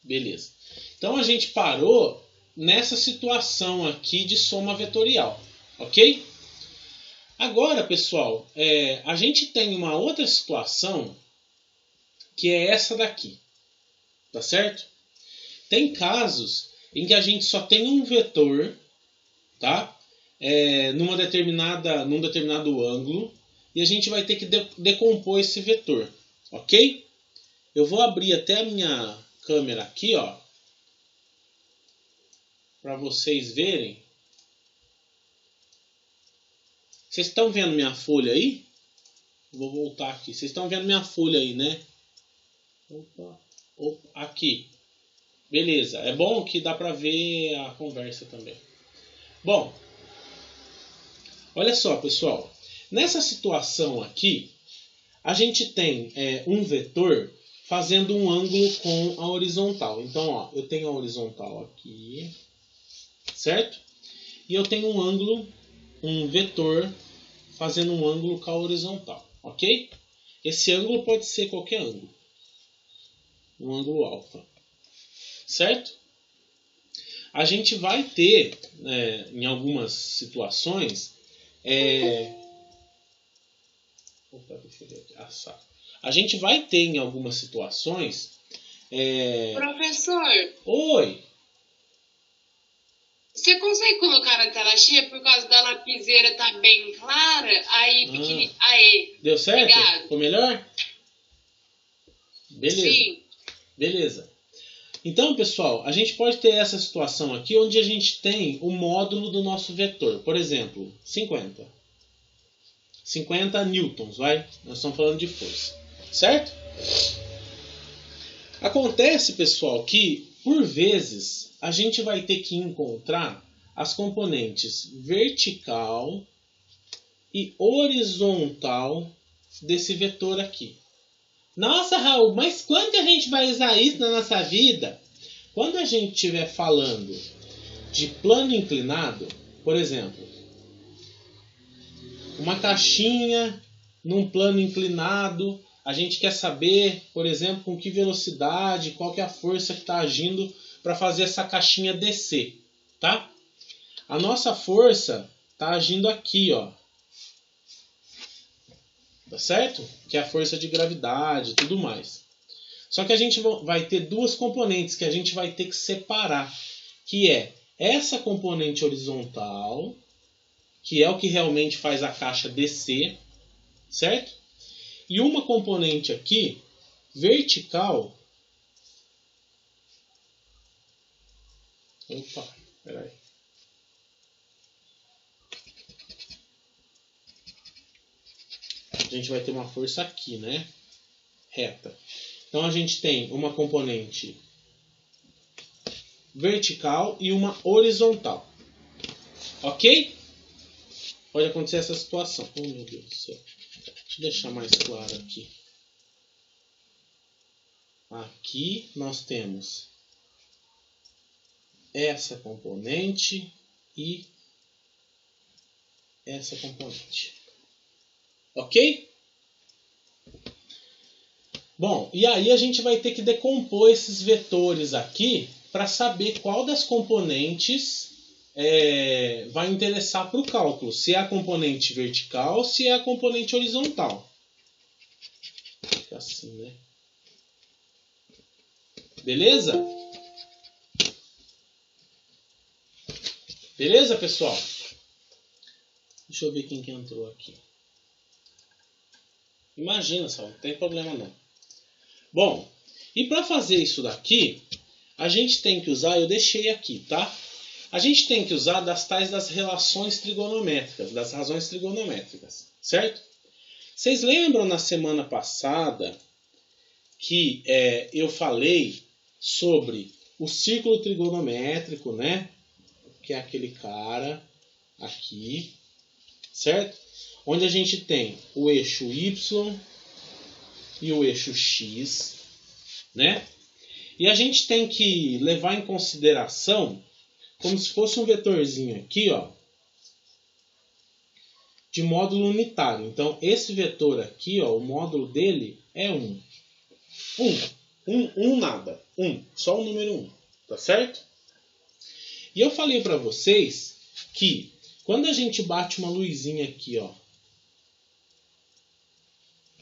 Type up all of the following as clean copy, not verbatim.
Beleza. Então a gente parou nessa situação aqui de soma vetorial, ok? Agora, pessoal, a gente tem uma outra situação que é essa daqui, tá certo? Tem casos em que a gente só tem um vetor, tá? Num determinado ângulo, e a gente vai ter que decompor esse vetor, ok? Eu vou abrir até a minha câmera aqui, ó, para vocês verem. Vocês estão vendo minha folha aí? Vou voltar aqui. Vocês estão vendo minha folha aí, né? Opa, aqui. Beleza. É bom que dá para ver a conversa também. Bom, olha só, pessoal. Nessa situação aqui, a gente tem um vetor fazendo um ângulo com a horizontal. Então, ó, eu tenho a horizontal aqui, certo? E eu tenho um vetor fazendo um ângulo com a horizontal, ok? Esse ângulo pode ser qualquer ângulo. Um ângulo alfa, certo? A gente vai ter, em algumas situações, a gente vai ter em algumas situações... Professor! Oi! Você consegue colocar na tela cheia por causa da lapiseira tá bem clara? Aí, pequenininho. Aí. Deu certo? Obrigado. Ficou melhor? Beleza. Sim. Beleza. Então, pessoal, a gente pode ter essa situação aqui onde a gente tem o módulo do nosso vetor. Por exemplo, 50. 50 newtons, vai? Nós estamos falando de força. Certo? Acontece, pessoal, que, por vezes, a gente vai ter que encontrar as componentes vertical e horizontal desse vetor aqui. Nossa, Raul, mas quando a gente vai usar isso na nossa vida? Quando a gente estiver falando de plano inclinado, por exemplo, uma caixinha num plano inclinado, a gente quer saber, por exemplo, com que velocidade, qual que é a força que está agindo para fazer essa caixinha descer, tá? A nossa força está agindo aqui, ó. Tá certo? Que é a força de gravidade e tudo mais. Só que a gente vai ter duas componentes que a gente vai ter que separar. Que é essa componente horizontal, que é o que realmente faz a caixa descer, certo? E uma componente aqui, vertical. Opa, peraí. A gente vai ter uma força aqui, né? Reta. Então a gente tem uma componente vertical e uma horizontal. Ok? Pode acontecer essa situação. Oh, meu Deus do céu. Deixa eu deixar mais claro aqui. Aqui nós temos essa componente e essa componente. Ok? Bom, e aí a gente vai ter que decompor esses vetores aqui para saber qual das componentes vai interessar para o cálculo. Se é a componente vertical ou se é a componente horizontal. Fica assim, né? Beleza? Beleza, pessoal? Deixa eu ver quem que entrou aqui. Imagina só, não tem problema não. Bom, e para fazer isso daqui, a gente tem que usar, eu deixei aqui, tá? A gente tem que usar das relações trigonométricas, das razões trigonométricas, certo? Vocês lembram na semana passada que eu falei sobre o círculo trigonométrico, né? Que é aquele cara aqui, certo? Onde a gente tem o eixo Y e o eixo X, né? E a gente tem que levar em consideração como se fosse um vetorzinho aqui, ó, de módulo unitário. Então, esse vetor aqui, ó, o módulo dele é 1. nada. Só o número 1. Tá certo? E eu falei para vocês que quando a gente bate uma luzinha aqui, ó.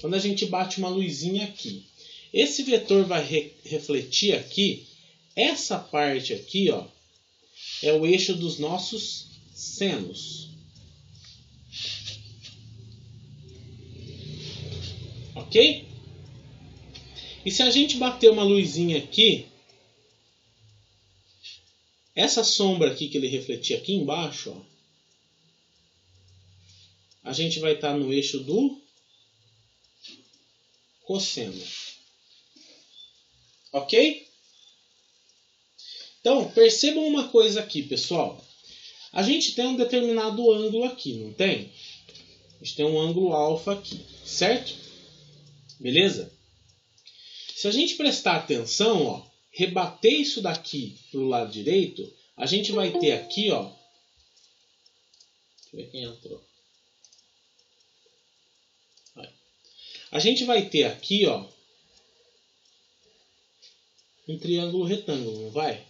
Quando a gente bate uma luzinha aqui, esse vetor vai refletir aqui. Essa parte aqui, ó, é o eixo dos nossos senos. Ok? E se a gente bater uma luzinha aqui, essa sombra aqui que ele refletir aqui embaixo, ó, a gente vai estar no eixo do cosseno. Ok? Então, percebam uma coisa aqui, pessoal. A gente tem um determinado ângulo aqui, não tem? A gente tem um ângulo alfa aqui, certo? Beleza? Se a gente prestar atenção, ó, rebater isso daqui para o lado direito, a gente vai ter aqui, ó. Deixa eu ver quem entrou. A gente vai ter aqui, ó, um triângulo retângulo, não vai?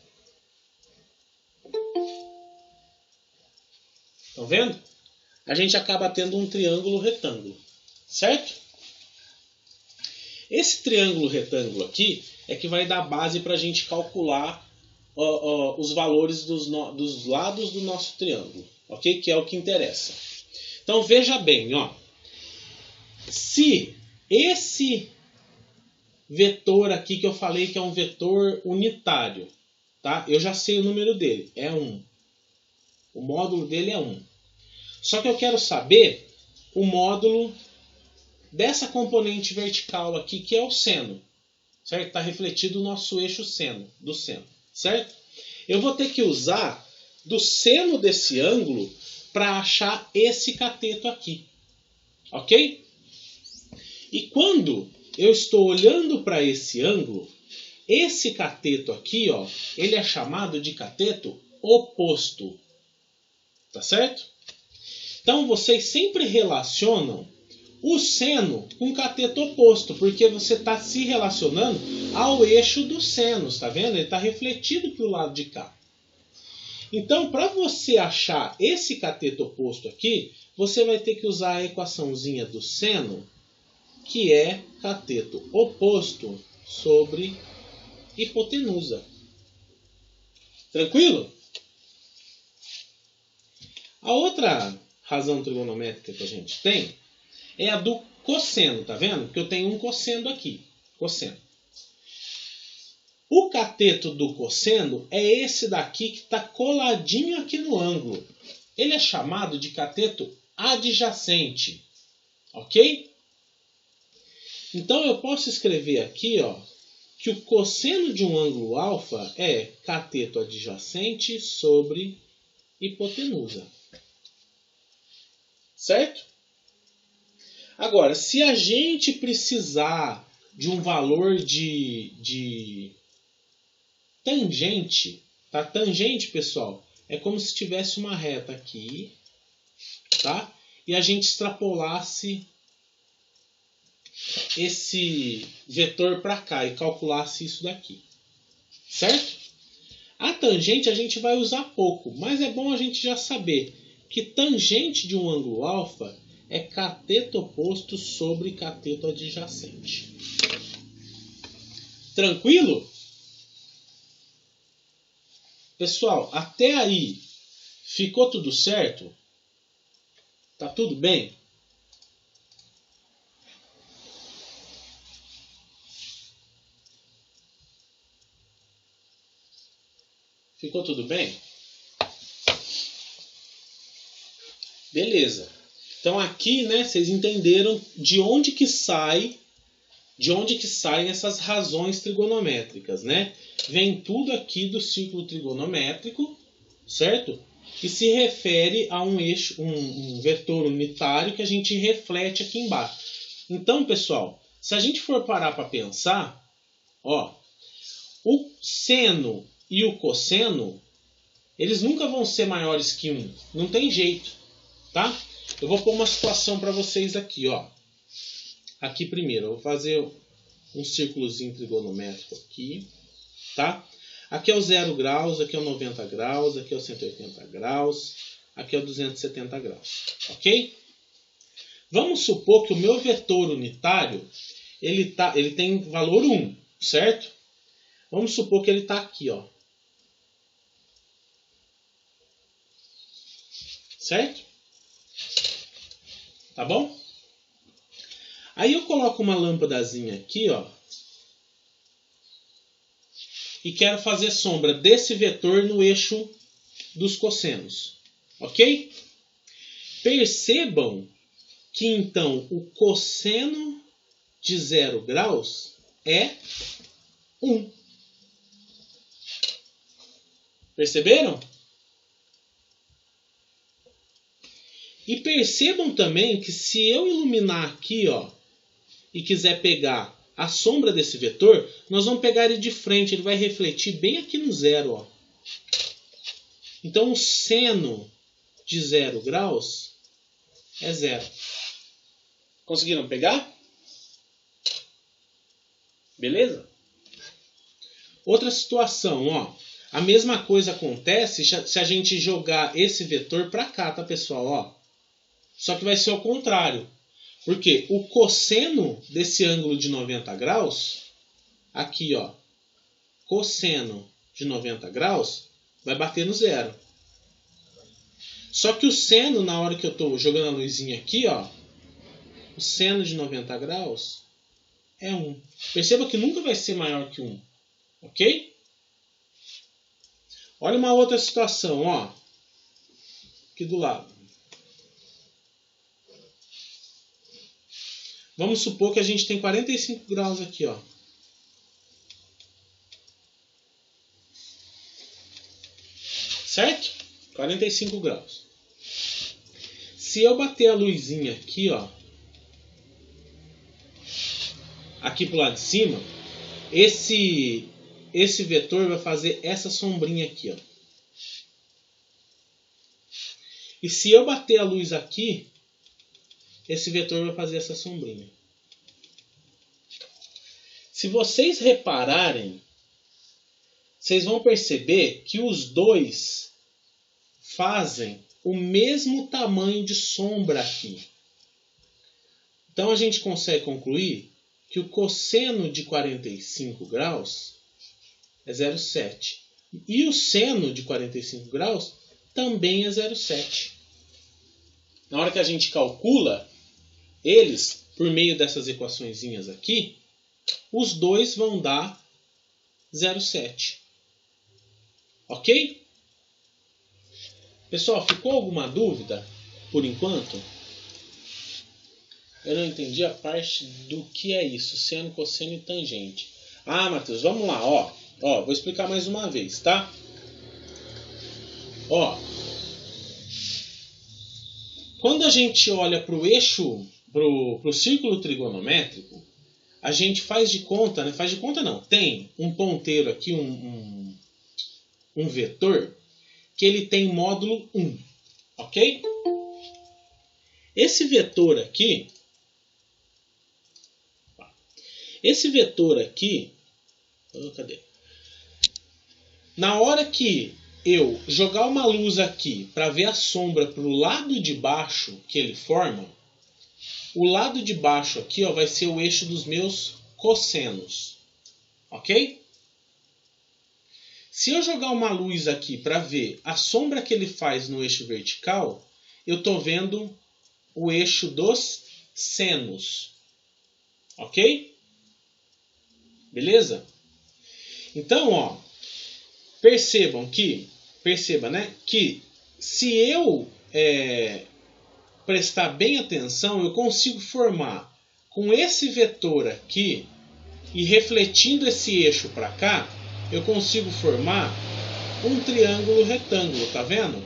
Estão vendo? A gente acaba tendo um triângulo retângulo, certo? Esse triângulo retângulo aqui é que vai dar base para a gente calcular os valores dos lados do nosso triângulo, ok? Que é o que interessa. Então veja bem, ó. Se esse vetor aqui que eu falei que é um vetor unitário, tá? Eu já sei o número dele, é 1. O módulo dele é 1. Só que eu quero saber o módulo dessa componente vertical aqui, que é o seno. Certo? Está refletido o nosso eixo seno, do seno. Certo? Eu vou ter que usar do seno desse ângulo para achar esse cateto aqui. Ok? E quando eu estou olhando para esse ângulo, esse cateto aqui, ó, ele é chamado de cateto oposto. Tá certo? Então vocês sempre relacionam o seno com o cateto oposto, porque você está se relacionando ao eixo dos senos, tá vendo? Ele está refletido para o lado de cá. Então, para você achar esse cateto oposto aqui, você vai ter que usar a equaçãozinha do seno, que é cateto oposto sobre hipotenusa. Tranquilo? A outra razão trigonométrica que a gente tem é a do cosseno, tá vendo? Porque eu tenho um cosseno aqui, cosseno. O cateto do cosseno é esse daqui que está coladinho aqui no ângulo. Ele é chamado de cateto adjacente, ok? Então eu posso escrever aqui, ó, que o cosseno de um ângulo alfa é cateto adjacente sobre hipotenusa. Certo? Agora, se a gente precisar de um valor de tangente, tá? Tangente, pessoal, é como se tivesse uma reta aqui, tá? E a gente extrapolasse esse vetor para cá e calculasse isso daqui, certo? A tangente a gente vai usar pouco, mas é bom a gente já saber que tangente de um ângulo alfa é cateto oposto sobre cateto adjacente. Tranquilo? Pessoal, até aí ficou tudo certo? Tá tudo bem? Ficou tudo bem? Beleza. Então aqui, né, vocês entenderam de onde que saem essas razões trigonométricas, né? Vem tudo aqui do círculo trigonométrico, certo? Que se refere a um eixo, um vetor unitário que a gente reflete aqui embaixo. Então, pessoal, se a gente for parar para pensar, ó, o seno e o cosseno, eles nunca vão ser maiores que 1. Não tem jeito, tá? Eu vou pôr uma situação para vocês aqui, ó. Aqui primeiro, eu vou fazer um círculozinho trigonométrico aqui, tá? Aqui é o 0 graus, aqui é o 90 graus, aqui é o 180 graus, aqui é o 270 graus, ok? Vamos supor que o meu vetor unitário, ele tem valor 1, certo? Vamos supor que ele está aqui, ó. Certo? Tá bom? Aí eu coloco uma lâmpadazinha aqui, ó. E quero fazer sombra desse vetor no eixo dos cossenos. Ok? Percebam que então o cosseno de 0 graus é 1. Perceberam? E percebam também que se eu iluminar aqui, ó, e quiser pegar a sombra desse vetor, nós vamos pegar ele de frente, ele vai refletir bem aqui no 0, ó. Então o seno de 0 graus é 0. Conseguiram pegar? Beleza? Outra situação, ó. A mesma coisa acontece se a gente jogar esse vetor para cá, tá, pessoal? Ó. Só que vai ser ao contrário. Porque o cosseno desse ângulo de 90 graus, aqui, ó, cosseno de 90 graus, vai bater no 0. Só que o seno, na hora que eu estou jogando a luzinha aqui, ó, o seno de 90 graus é 1. Perceba que nunca vai ser maior que 1. Ok? Olha uma outra situação, ó. Aqui do lado. Vamos supor que a gente tem 45 graus aqui, ó. Certo? 45 graus. Se eu bater a luzinha aqui, ó, aqui pro lado de cima, esse vetor vai fazer essa sombrinha aqui, ó. E se eu bater a luz aqui, esse vetor vai fazer essa sombrinha. Se vocês repararem, vocês vão perceber que os dois fazem o mesmo tamanho de sombra aqui. Então a gente consegue concluir que o cosseno de 45 graus é 0,7. E o seno de 45 graus também é 0,7. Na hora que a gente calcula eles, por meio dessas equaçõezinhas aqui, os dois vão dar 0,7. Ok? Pessoal, ficou alguma dúvida por enquanto? Eu não entendi a parte do que é isso, seno, cosseno e tangente. Ah, Matheus, vamos lá, ó. Ó, vou explicar mais uma vez, tá? Ó, quando a gente olha para o eixo, pro círculo trigonométrico, a gente faz de conta, né? Faz de conta não. Tem um ponteiro aqui, um vetor, que ele tem módulo 1. Ok? Esse vetor aqui, cadê? Na hora que eu jogar uma luz aqui para ver a sombra para o lado de baixo que ele forma, o lado de baixo aqui, ó, vai ser o eixo dos meus cossenos. Ok? Se eu jogar uma luz aqui para ver a sombra que ele faz no eixo vertical, eu estou vendo o eixo dos senos. Ok? Beleza? Então, ó, perceba, né, que se eu prestar bem atenção, eu consigo formar com esse vetor aqui e refletindo esse eixo para cá, eu consigo formar um triângulo retângulo, tá vendo?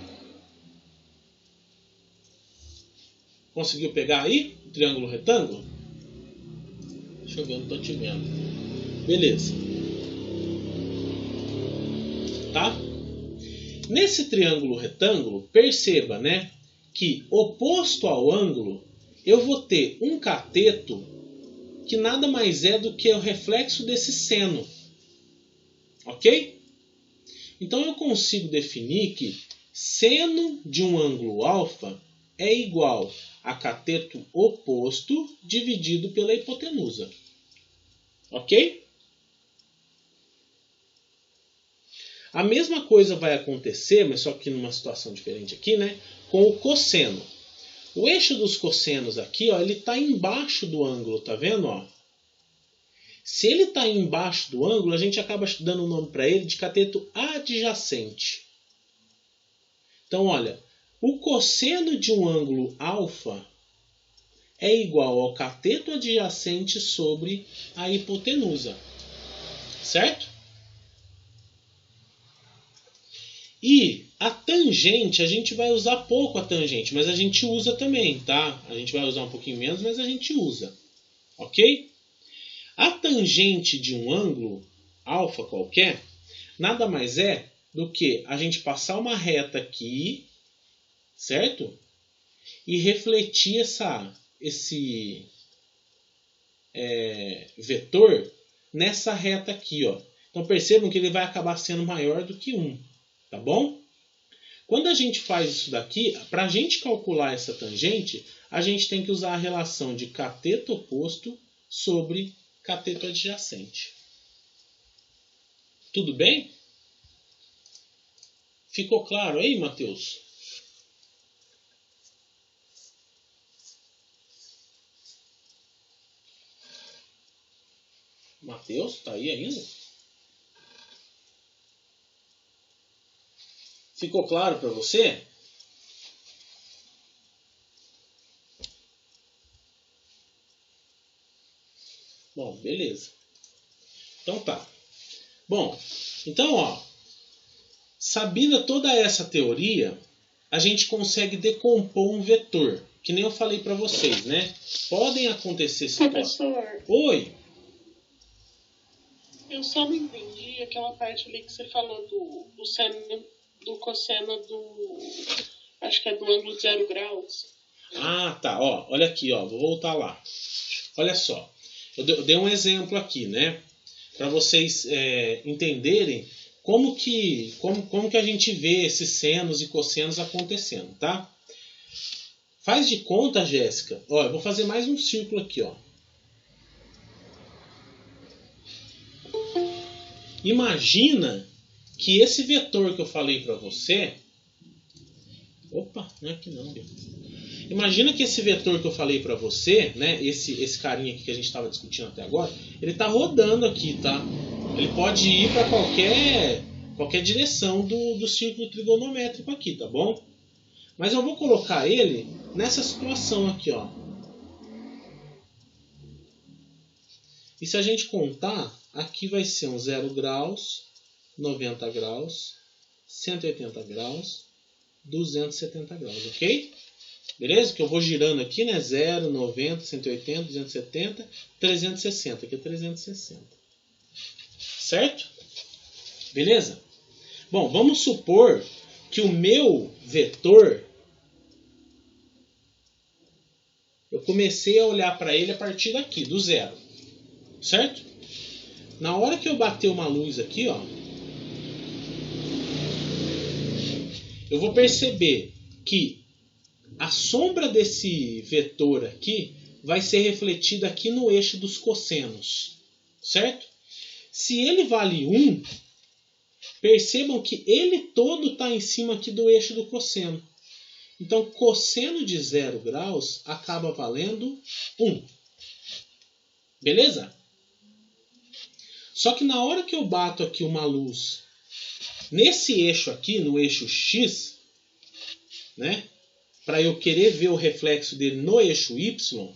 Conseguiu pegar aí o triângulo retângulo? Deixa eu ver, não tô te vendo. Beleza. Tá? Nesse triângulo retângulo, perceba, né, que oposto ao ângulo, eu vou ter um cateto que nada mais é do que o reflexo desse seno. Ok? Então eu consigo definir que seno de um ângulo alfa é igual a cateto oposto dividido pela hipotenusa. Ok? A mesma coisa vai acontecer, mas só que numa situação diferente aqui, né? Com o cosseno. O eixo dos cossenos aqui, ó, ele está embaixo do ângulo, tá vendo? Ó? Se ele está embaixo do ângulo, a gente acaba dando o nome para ele de cateto adjacente. Então, olha, o cosseno de um ângulo alfa é igual ao cateto adjacente sobre a hipotenusa. Certo? E a tangente, a gente vai usar pouco a tangente, mas a gente usa também, tá? A gente vai usar um pouquinho menos, mas a gente usa. Ok? A tangente de um ângulo alfa qualquer, nada mais é do que a gente passar uma reta aqui, certo? E refletir esse vetor nessa reta aqui, ó. Então percebam que ele vai acabar sendo maior do que 1, tá bom? Quando a gente faz isso daqui, para a gente calcular essa tangente, a gente tem que usar a relação de cateto oposto sobre cateto adjacente. Tudo bem? Ficou claro aí, Matheus? Matheus, tá aí ainda? Ficou claro para você? Bom, beleza. Então tá. Bom, então, ó, sabida toda essa teoria, a gente consegue decompor um vetor, que nem eu falei para vocês, né? Podem acontecer situações. Professor, Oi. eu só não entendi aquela parte ali que você falou do seno, do cosseno do, acho que é do ângulo de 0 graus. Ah, tá. Ó, olha aqui, ó. Vou voltar lá. Olha só. Eu dei um exemplo aqui, né? Para vocês entenderem como que a gente vê esses senos e cossenos acontecendo, tá? Faz de conta, Jéssica. Ó, eu vou fazer mais um círculo aqui, ó. Imagina que esse vetor que eu falei para você... Opa, não é aqui não, Bia. Imagina que esse vetor que eu falei para você, né, esse carinha aqui que a gente estava discutindo até agora, ele está rodando aqui, tá? Ele pode ir para qualquer direção do círculo trigonométrico aqui, tá bom? Mas eu vou colocar ele nessa situação aqui, ó. E se a gente contar, aqui vai ser um 0 graus, 90 graus, 180 graus, 270 graus, ok? Beleza? Que eu vou girando aqui, né? 0, 90, 180, 270, 360. Aqui é 360. Certo? Beleza? Bom, vamos supor que o meu vetor, eu comecei a olhar para ele a partir daqui, do 0. Certo? Na hora que eu bater uma luz aqui, ó, eu vou perceber que a sombra desse vetor aqui vai ser refletida aqui no eixo dos cossenos. Certo? Se ele vale 1, percebam que ele todo está em cima aqui do eixo do cosseno. Então, cosseno de 0 graus acaba valendo 1. Beleza? Só que na hora que eu bato aqui uma luz nesse eixo aqui, no eixo X, né? Para eu querer ver o reflexo dele no eixo Y,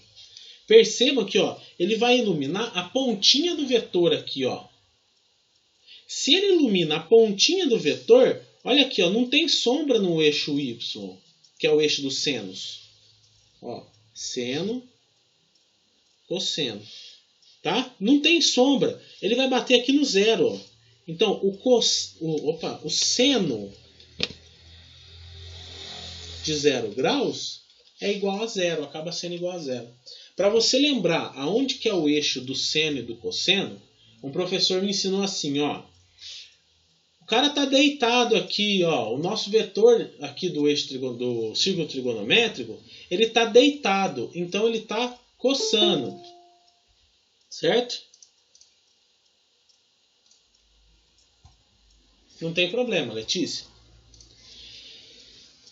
percebam que, ó, ele vai iluminar a pontinha do vetor aqui, ó. Se ele ilumina a pontinha do vetor, olha aqui, ó, não tem sombra no eixo Y, que é o eixo dos senos. Ó, seno, cosseno. Tá? Não tem sombra. Ele vai bater aqui no 0. Ó. Então, o seno de 0 graus é igual a zero, acaba sendo igual a zero. Para você lembrar aonde que é o eixo do seno e do cosseno, um professor me ensinou assim, ó. O cara está deitado aqui, ó. O nosso vetor aqui do eixo do círculo trigonométrico, ele está deitado, então ele está coçando, certo? Não tem problema, Letícia.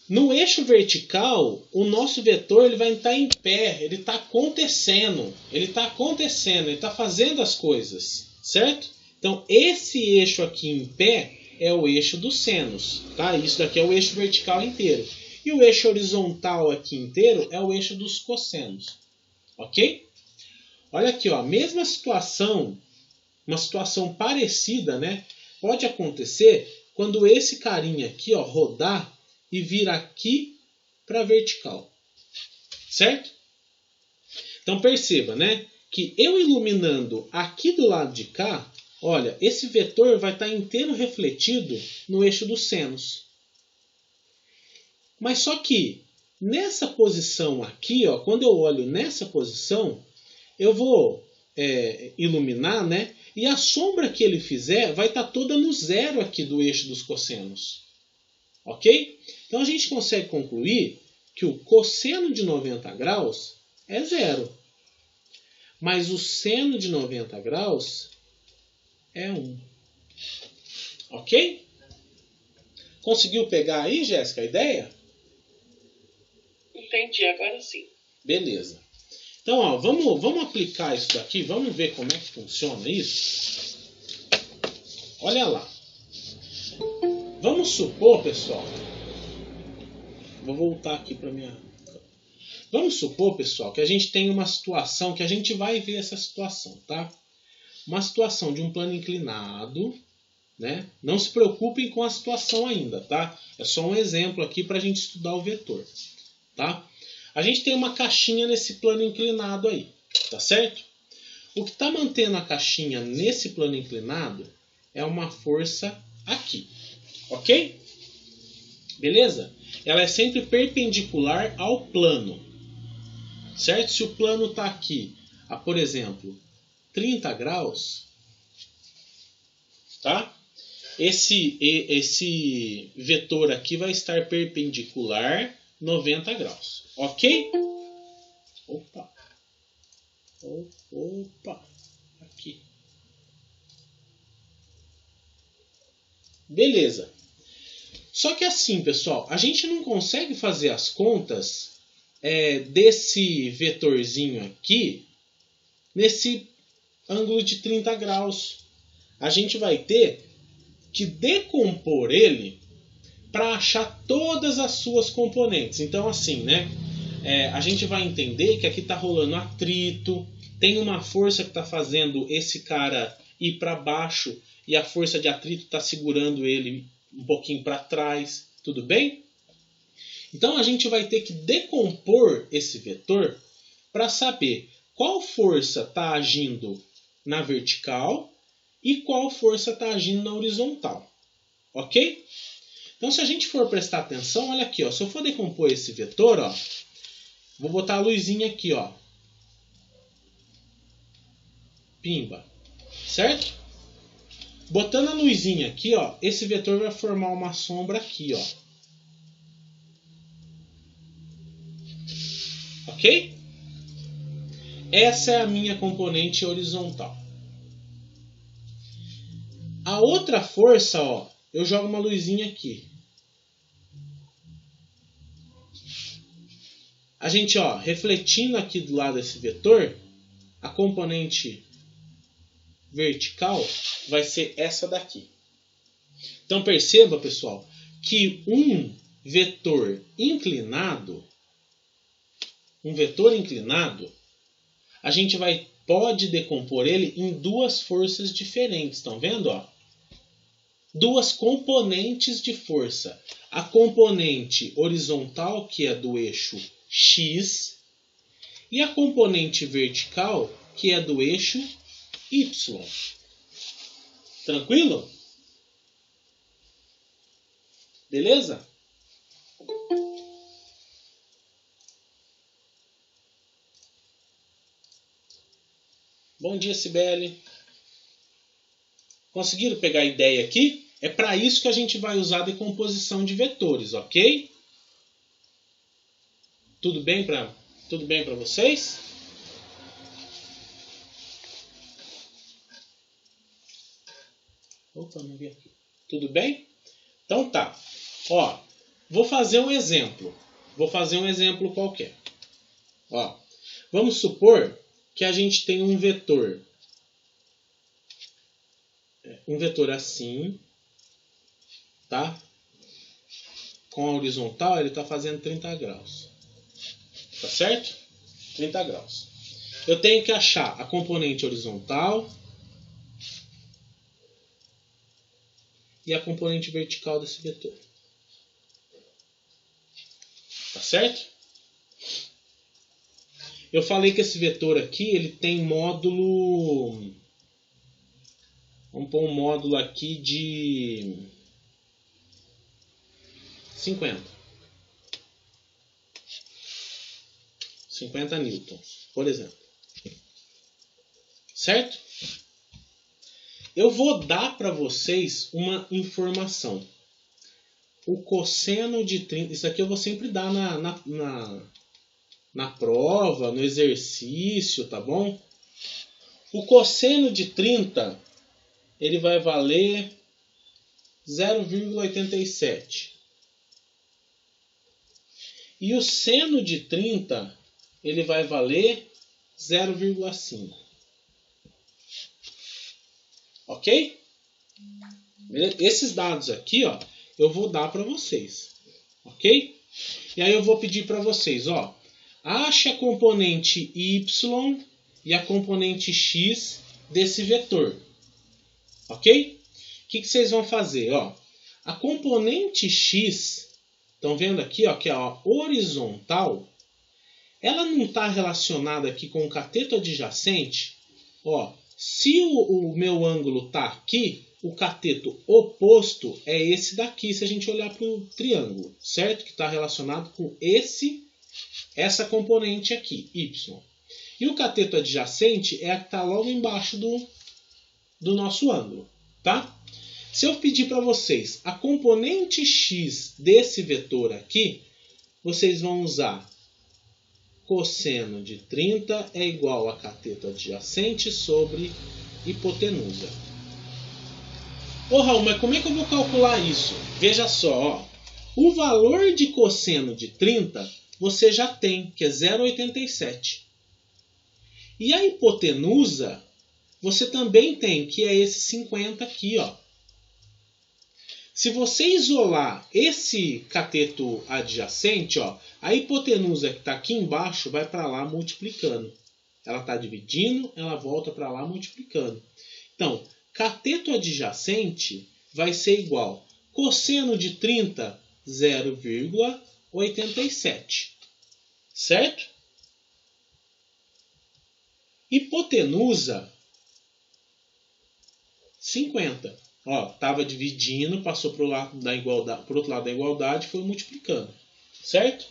No eixo vertical, o nosso vetor ele vai estar em pé, ele está acontecendo, ele está fazendo as coisas, certo? Então, esse eixo aqui em pé é o eixo dos senos, tá? Isso daqui é o eixo vertical inteiro. E o eixo horizontal aqui inteiro é o eixo dos cossenos, ok? Olha aqui, ó, mesma situação, uma situação parecida, né? Pode acontecer quando esse carinha aqui, ó, rodar e vir aqui para a vertical, certo? Então perceba, né, que eu iluminando aqui do lado de cá, olha, esse vetor vai estar inteiro refletido no eixo dos senos. Mas só que nessa posição aqui, ó, quando eu olho nessa posição, eu vou iluminar, né, e a sombra que ele fizer vai estar toda no zero aqui do eixo dos cossenos. Ok? Então a gente consegue concluir que o cosseno de 90 graus é zero. Mas o seno de 90 graus é 1. Ok? Conseguiu pegar aí, Jéssica, a ideia? Entendi, agora sim. Beleza. Então, ó, vamos aplicar isso daqui, vamos ver como é que funciona isso. Olha lá. Vamos supor, pessoal. Vou voltar aqui para minha... Vamos supor, pessoal, que a gente tem uma situação, que a gente vai ver essa situação, tá? Uma situação de um plano inclinado, né? Não se preocupem com a situação ainda, tá? É só um exemplo aqui para a gente estudar o vetor, tá? A gente tem uma caixinha nesse plano inclinado aí, tá certo? O que está mantendo a caixinha nesse plano inclinado é uma força aqui, ok? Beleza? Ela é sempre perpendicular ao plano, certo? Se o plano está aqui a, por exemplo, 30 graus, tá? Esse vetor aqui vai estar perpendicular 90 graus, ok? Opa, aqui. Beleza. Só que assim, pessoal, a gente não consegue fazer as contas desse vetorzinho aqui nesse ângulo de 30 graus. A gente vai ter que decompor ele para achar todas as suas componentes. Então, assim, né? A gente vai entender que aqui está rolando atrito, tem uma força que está fazendo esse cara ir para baixo e a força de atrito está segurando ele um pouquinho para trás, tudo bem? Então a gente vai ter que decompor esse vetor para saber qual força está agindo na vertical e qual força está agindo na horizontal, ok? Então se a gente for prestar atenção, olha aqui, ó, se eu for decompor esse vetor, ó, vou botar a luzinha aqui, ó, pimba, certo? Botando a luzinha aqui, ó, esse vetor vai formar uma sombra aqui, ó. Ok? Essa é a minha componente horizontal. A outra força, ó, eu jogo uma luzinha aqui. A gente, ó, refletindo aqui do lado desse vetor, a componente vertical vai ser essa daqui. Então perceba, pessoal, que um vetor inclinado, a gente pode decompor ele em duas forças diferentes. Estão vendo? Ó? Duas componentes de força. A componente horizontal, que é do eixo X, e a componente vertical, que é do eixo Y. Tranquilo? Beleza? Bom dia, Cibele. Conseguiram pegar a ideia aqui? É para isso que a gente vai usar a decomposição de vetores, ok? Tudo bem para vocês? Opa, não vi aqui. Tudo bem? Então tá. Ó, vou fazer um exemplo. Vou fazer um exemplo qualquer. Ó, vamos supor que a gente tem um vetor. Um vetor assim, tá? Com a horizontal ele está fazendo 30 graus. Tá certo? 30 graus. Eu tenho que achar a componente horizontal e a componente vertical desse vetor. Tá certo? Eu falei que esse vetor aqui ele tem módulo. Vamos pôr um módulo aqui de 50 newtons, por exemplo. Certo? Eu vou dar para vocês uma informação. O cosseno de 30... Isso aqui eu vou sempre dar na prova, no exercício, tá bom? O cosseno de 30, ele vai valer 0,87. E o seno de 30, ele vai valer 0,5. Ok? Esses dados aqui, ó, eu vou dar para vocês. Ok? E aí eu vou pedir para vocês, ó, ache a componente y e a componente x desse vetor. Ok? O que vocês vão fazer? Ó, a componente x, estão vendo aqui, ó, que é a horizontal, ela não está relacionada aqui com o cateto adjacente. Ó, se o meu ângulo está aqui, o cateto oposto é esse daqui, se a gente olhar para o triângulo, certo? Que está relacionado com essa componente aqui, y. E o cateto adjacente é a que está logo embaixo do nosso ângulo, tá? Se eu pedir para vocês a componente x desse vetor aqui, vocês vão usar cosseno de 30 é igual a cateto adjacente sobre hipotenusa. Ô Raul, mas como é que eu vou calcular isso? Veja só, ó. O valor de cosseno de 30 você já tem, que é 0,87. E a hipotenusa você também tem, que é esse 50 aqui, ó. Se você isolar esse cateto adjacente, ó, a hipotenusa que está aqui embaixo vai para lá multiplicando. Ela está dividindo, ela volta para lá multiplicando. Então, cateto adjacente vai ser igual cosseno de 30, 0,87. Certo? Hipotenusa, 50. Ó, estava dividindo, passou para o outro lado da igualdade e foi multiplicando. Certo?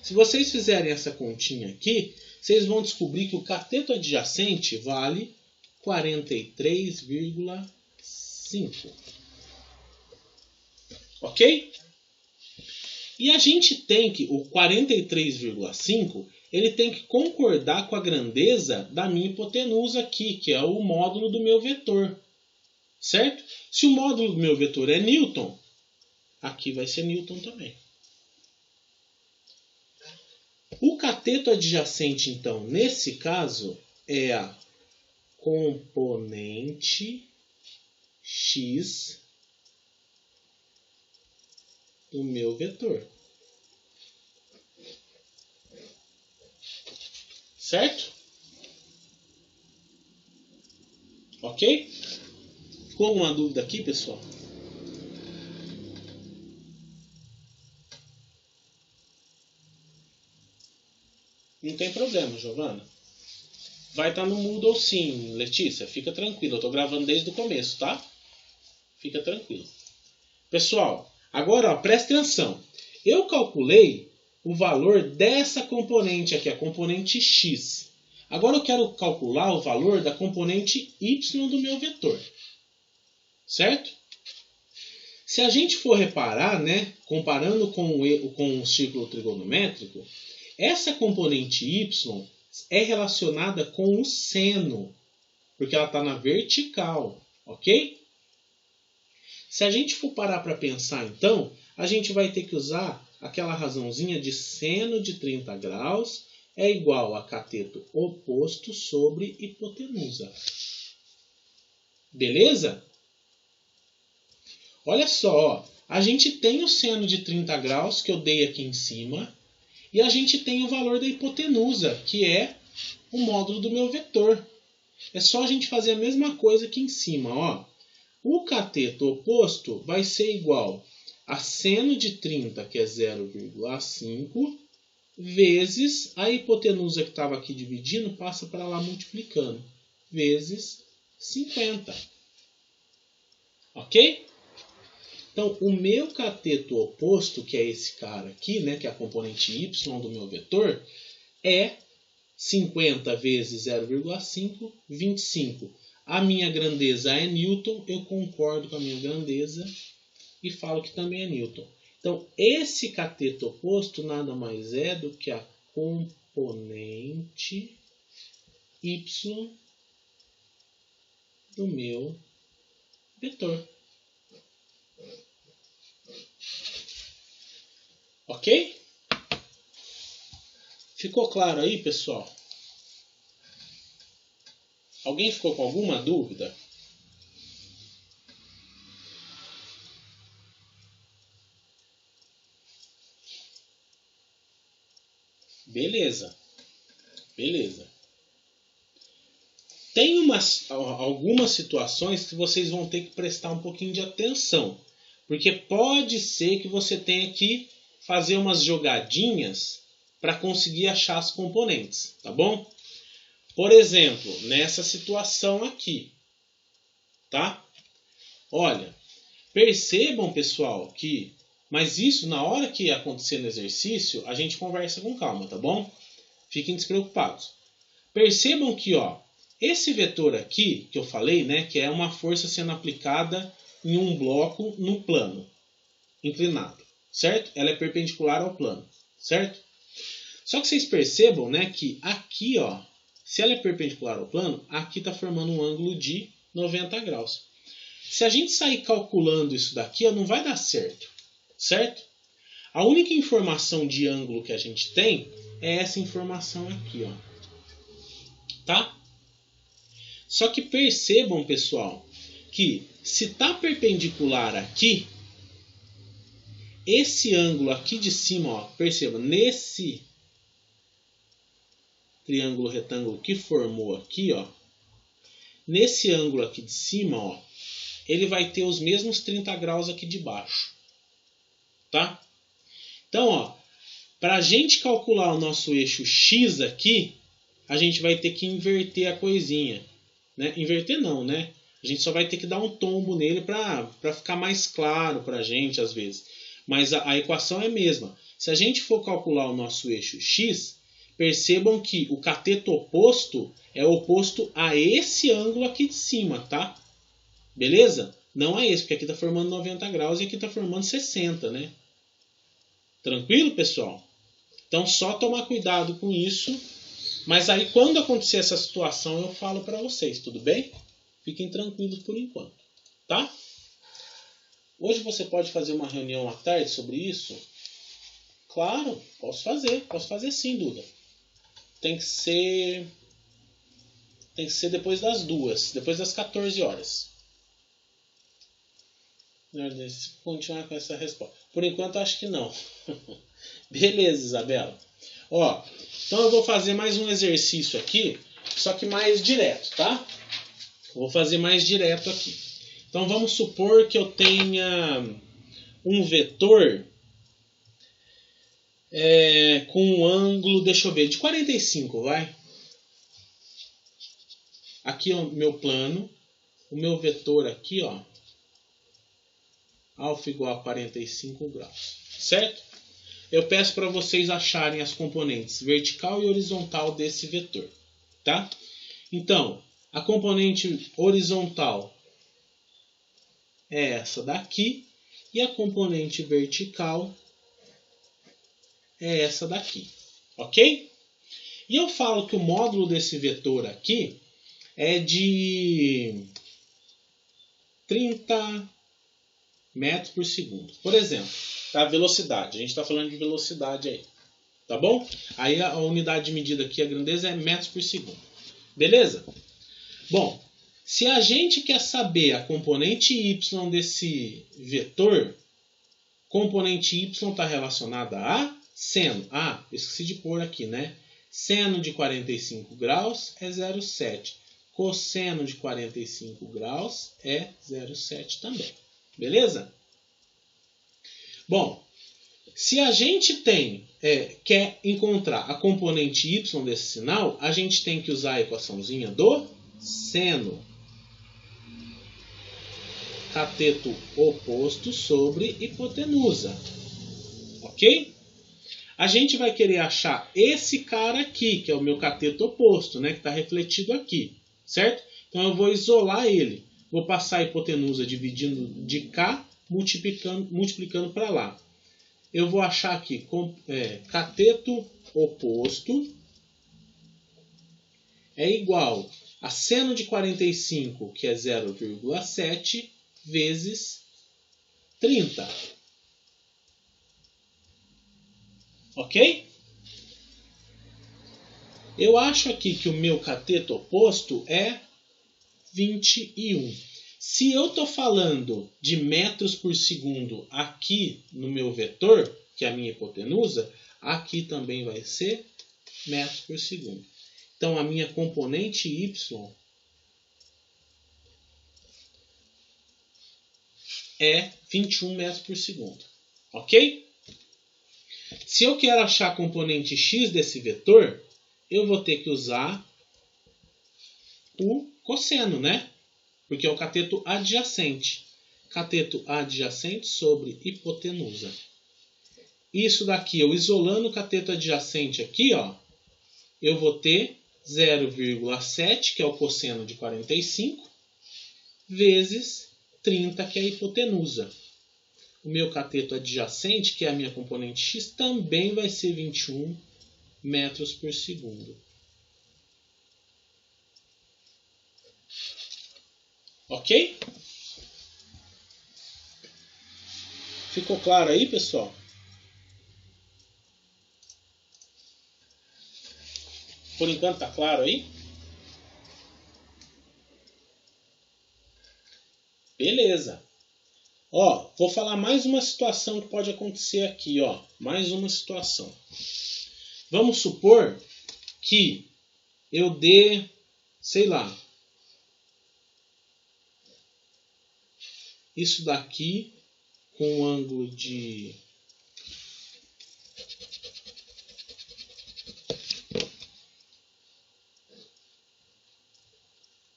Se vocês fizerem essa continha aqui, vocês vão descobrir que o cateto adjacente vale 43,5. Ok? E a gente tem que, o 43,5, ele tem que concordar com a grandeza da minha hipotenusa aqui, que é o módulo do meu vetor. Certo? Se o módulo do meu vetor é Newton, aqui vai ser Newton também. O cateto adjacente, então, nesse caso, é a componente x do meu vetor. Certo? Ok? Ficou alguma dúvida aqui, pessoal? Não tem problema, Giovana. Vai estar no Moodle sim, Letícia. Fica tranquilo. Eu estou gravando desde o começo, tá? Fica tranquilo. Pessoal, agora ó, presta atenção. Eu calculei o valor dessa componente aqui, a componente x. Agora eu quero calcular o valor da componente y do meu vetor. Certo? Se a gente for reparar, né, comparando com o círculo trigonométrico, essa componente y é relacionada com o seno, porque ela está na vertical, ok? Se a gente for parar para pensar, então, a gente vai ter que usar aquela razãozinha de seno de 30 graus é igual a cateto oposto sobre hipotenusa. Beleza? Olha só, a gente tem o seno de 30 graus que eu dei aqui em cima e a gente tem o valor da hipotenusa, que é o módulo do meu vetor. É só a gente fazer a mesma coisa aqui em cima, ó. O cateto oposto vai ser igual a seno de 30, que é 0,5, vezes a hipotenusa que estava aqui dividindo, passa para lá multiplicando, vezes 50. Ok? Então, o meu cateto oposto, que é esse cara aqui, né, que é a componente y do meu vetor, é 50 vezes 0,5, 25. A minha grandeza é Newton, eu concordo com a minha grandeza e falo que também é Newton. Então, esse cateto oposto nada mais é do que a componente y do meu vetor. Ok? Ficou claro aí, pessoal? Alguém ficou com alguma dúvida? Beleza. Beleza. Tem algumas situações que vocês vão ter que prestar um pouquinho de atenção. Porque pode ser que você tenha que fazer umas jogadinhas para conseguir achar as componentes, tá bom? Por exemplo, nessa situação aqui, tá? Olha, percebam, pessoal, que... Mas isso, na hora que acontecer no exercício, a gente conversa com calma, tá bom? Fiquem despreocupados. Percebam que, ó, esse vetor aqui, que eu falei, né, que é uma força sendo aplicada em um bloco no plano inclinado, certo? Ela é perpendicular ao plano, certo? Só que vocês percebam, né, que aqui, ó, se ela é perpendicular ao plano, aqui está formando um ângulo de 90 graus. Se a gente sair calculando isso daqui, ó, não vai dar certo, certo? A única informação de ângulo que a gente tem é essa informação aqui, ó. Tá? Só que percebam, pessoal, que se está perpendicular aqui, esse ângulo aqui de cima, ó, perceba, nesse triângulo retângulo que formou aqui, ó, nesse ângulo aqui de cima, ó, ele vai ter os mesmos 30 graus aqui de baixo. Tá? Então, ó, para a gente calcular o nosso eixo X aqui, a gente vai ter que inverter a coisinha. Né? Inverter não, né? A gente só vai ter que dar um tombo nele para ficar mais claro para a gente, às vezes. Mas a equação é a mesma. Se a gente for calcular o nosso eixo X, percebam que o cateto oposto é oposto a esse ângulo aqui de cima, tá? Beleza? Não a esse, porque aqui está formando 90 graus e aqui está formando 60, né? Tranquilo, pessoal? Então, só tomar cuidado com isso. Mas aí, quando acontecer essa situação, eu falo para vocês, tudo bem? Fiquem tranquilos por enquanto, tá? Hoje você pode fazer uma reunião à tarde sobre isso? Claro, posso fazer sim, Duda. Tem que ser depois das 2, depois das 14 horas. Continuar com essa resposta. Por enquanto, acho que não. Beleza, Isabela. Ó, então eu vou fazer mais um exercício aqui, só que mais direto, tá? Vou fazer mais direto aqui. Então vamos supor que eu tenha um vetor com um ângulo, deixa eu ver, de 45, vai? Aqui é o meu plano, o meu vetor aqui, ó, alfa igual a 45 graus, certo? Eu peço para vocês acharem as componentes vertical e horizontal desse vetor, tá? Então, a componente horizontal é essa daqui e a componente vertical é essa daqui, ok? E eu falo que o módulo desse vetor aqui é de 30 metros por segundo. Por exemplo, a velocidade. A gente está falando de velocidade aí. Tá bom? Aí a unidade de medida aqui, a grandeza é metros por segundo. Beleza? Bom, se a gente quer saber a componente y desse vetor, componente y está relacionada a seno. Ah, esqueci de pôr aqui, né? Seno de 45 graus é 0,7. Cosseno de 45 graus é 0,7 também. Beleza? Bom, se a gente quer encontrar a componente y desse sinal, a gente tem que usar a equaçãozinha do seno. Cateto oposto sobre hipotenusa. Ok? A gente vai querer achar esse cara aqui, que é o meu cateto oposto, né, que está refletido aqui. Certo? Então eu vou isolar ele. Vou passar a hipotenusa dividindo de cá, multiplicando para lá. Eu vou achar aqui cateto oposto é igual a seno de 45, que é 0,7, vezes 30. Ok? Eu acho aqui que o meu cateto oposto é 21. Se eu estou falando de metros por segundo aqui no meu vetor, que é a minha hipotenusa, aqui também vai ser metros por segundo. Então, a minha componente y é 21 metros por segundo. Ok? Se eu quero achar a componente x desse vetor, eu vou ter que usar o cosseno, né? Porque é o cateto adjacente. Cateto adjacente sobre hipotenusa. Isso daqui, eu isolando o cateto adjacente aqui, ó, eu vou ter 0,7, que é o cosseno de 45, vezes 30, que é a hipotenusa. O meu cateto adjacente, que é a minha componente x, também vai ser 21 metros por segundo. Ok? Ficou claro aí, pessoal? Por enquanto tá claro aí? Beleza. Ó, vou falar mais uma situação que pode acontecer aqui, ó. Mais uma situação. Vamos supor que eu dê, sei lá, isso daqui com um ângulo de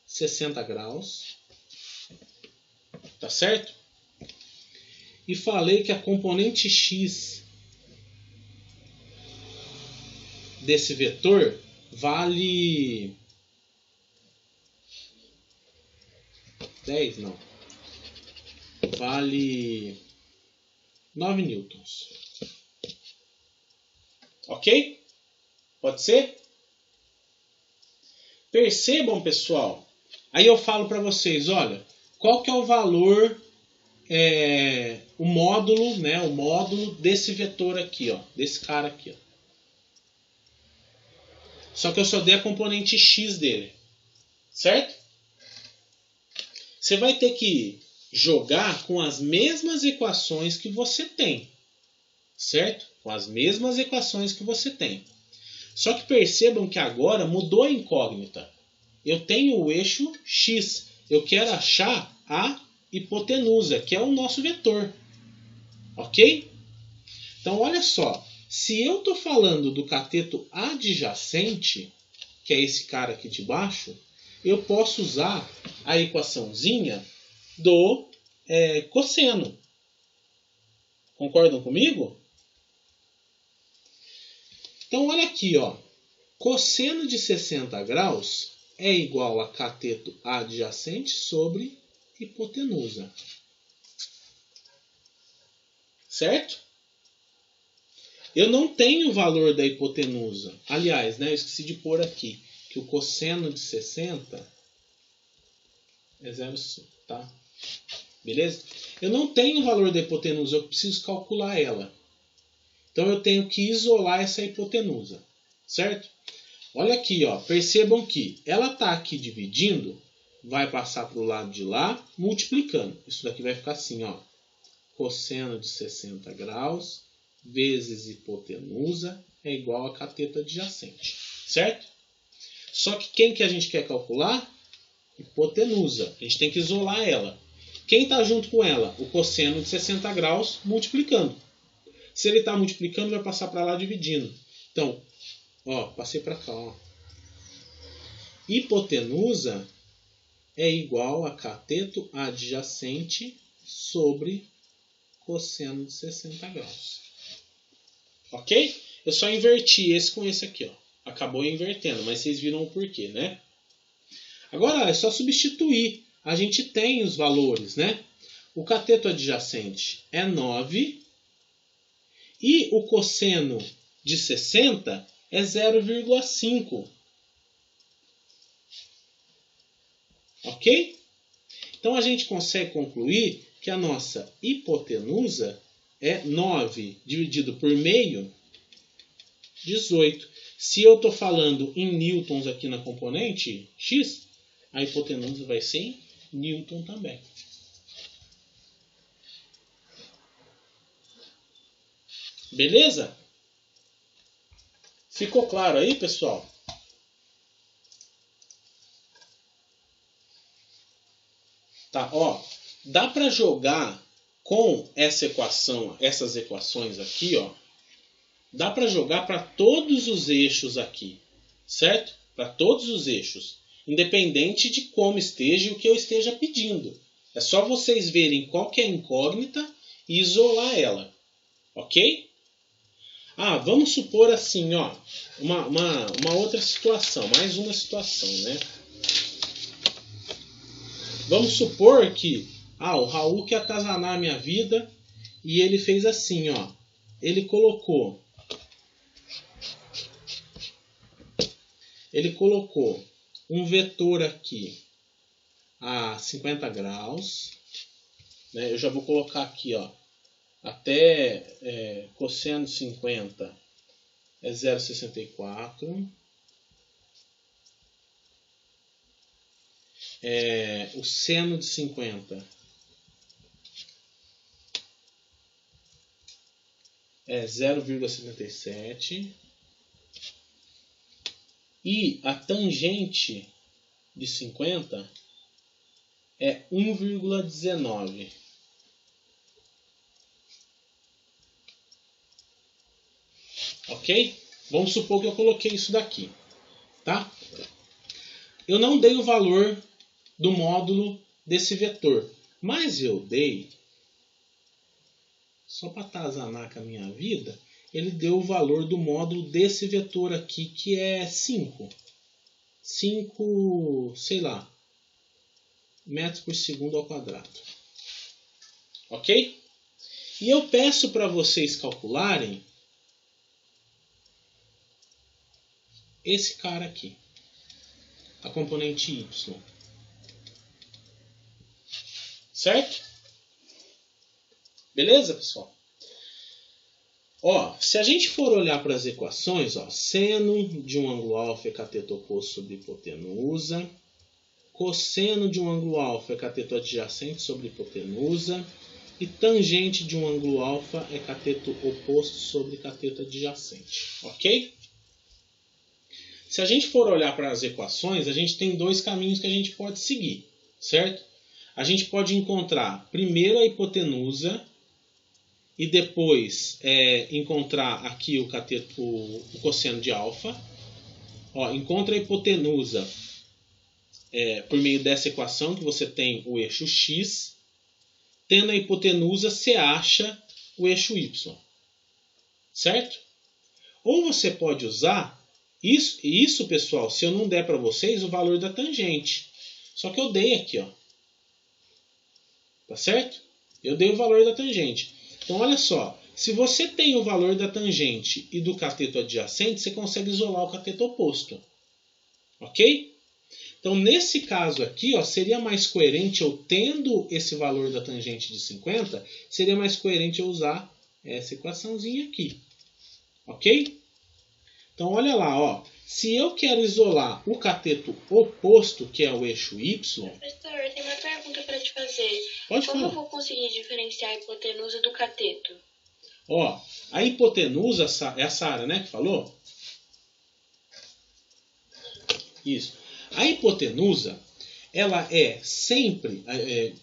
60 graus. Tá certo? E falei que a componente x desse vetor vale 10, não. Vale 9 newtons. Ok? Pode ser? Percebam, pessoal. Aí eu falo para vocês, olha, qual que é o valor, o módulo, né, o módulo desse vetor aqui, ó, desse cara aqui, ó. Só que eu só dei a componente x dele, certo? Você vai ter que jogar com as mesmas equações que você tem, certo? Com as mesmas equações que você tem. Só que percebam que agora mudou a incógnita. Eu tenho o eixo x. Eu quero achar a hipotenusa, que é o nosso vetor. Ok? Então, olha só. Se eu estou falando do cateto adjacente, que é esse cara aqui de baixo, eu posso usar a equaçãozinha do cosseno. Concordam comigo? Então, olha aqui, ó. Cosseno de 60 graus é igual a cateto adjacente sobre hipotenusa. Certo? Eu não tenho o valor da hipotenusa. Aliás, né, eu esqueci de pôr aqui que o cosseno de 60 é 0,5, tá? Beleza? Eu não tenho o valor da hipotenusa, eu preciso calcular ela. Então eu tenho que isolar essa hipotenusa, certo? Olha aqui, ó, percebam que ela está aqui dividindo, vai passar para o lado de lá, multiplicando. Isso daqui vai ficar assim, ó, cosseno de 60 graus vezes hipotenusa é igual a cateto adjacente, certo? Só que quem que a gente quer calcular? Hipotenusa. A gente tem que isolar ela. Quem está junto com ela? O cosseno de 60 graus multiplicando. Se ele está multiplicando, vai passar para lá dividindo. Então, ó, passei para cá. Ó. Hipotenusa é igual a cateto adjacente sobre cosseno de 60 graus. Ok? Eu só inverti esse com esse aqui. Ó. Acabou invertendo, mas vocês viram o porquê, né? Agora é só substituir. A gente tem os valores, né? O cateto adjacente é 9 e o cosseno de 60 é 0,5. Ok? Então a gente consegue concluir que a nossa hipotenusa é 9 dividido por meio, 18. Se eu estou falando em newtons aqui na componente x, a hipotenusa vai ser em newton também. Beleza? Ficou claro aí, pessoal? Tá, ó. Dá para jogar com essa equação, essas equações aqui, ó. Dá para jogar para todos os eixos aqui, certo? Para todos os eixos, independente de como esteja e o que eu esteja pedindo. É só vocês verem qual que é a incógnita e isolar ela, ok? Ah, vamos supor assim, ó, uma outra situação, mais uma situação, né? Vamos supor que o Raul quer atazanar a minha vida e ele fez assim, ó. Ele colocou um vetor aqui a 50 graus. Né? Eu já vou colocar aqui, ó, até cosseno de 50 é 0,64. O seno de 50 é 0,77. E a tangente de 50 é 1,19. Ok? Vamos supor que eu coloquei isso daqui. Tá? Eu não dei o valor do módulo desse vetor. Mas eu dei, só para atazanar com a minha vida, ele deu o valor do módulo desse vetor aqui, que é 5. 5, sei lá, metros por segundo ao quadrado. Ok? E eu peço para vocês calcularem esse cara aqui, a componente y. Certo? Beleza, pessoal? Ó, se a gente for olhar para as equações, ó, seno de um ângulo alfa é cateto oposto sobre hipotenusa, cosseno de um ângulo alfa é cateto adjacente sobre hipotenusa, e tangente de um ângulo alfa é cateto oposto sobre cateto adjacente. Ok? Se a gente for olhar para as equações, a gente tem dois caminhos que a gente pode seguir, certo? A gente pode encontrar primeiro a hipotenusa e depois encontrar aqui o cosseno de alfa. Ó, encontra a hipotenusa por meio dessa equação que você tem o eixo x. Tendo a hipotenusa, você acha o eixo y. Certo? Ou você pode usar Isso, pessoal, se eu não der para vocês o valor da tangente. Só que eu dei aqui, ó. Tá certo? Eu dei o valor da tangente. Então, olha só. Se você tem o valor da tangente e do cateto adjacente, você consegue isolar o cateto oposto. Ok? Então, nesse caso aqui, ó, seria mais coerente eu tendo esse valor da tangente de 50, seria mais coerente eu usar essa equaçãozinha aqui. Ok? Então, olha lá, ó. Se eu quero isolar o cateto oposto, que é o eixo Y... Professor, tem uma pergunta para te fazer. Pode Como falar. eu vou conseguir diferenciar a hipotenusa do cateto? Ó, a hipotenusa é essa área, né, que falou? Isso. A hipotenusa, ela é sempre...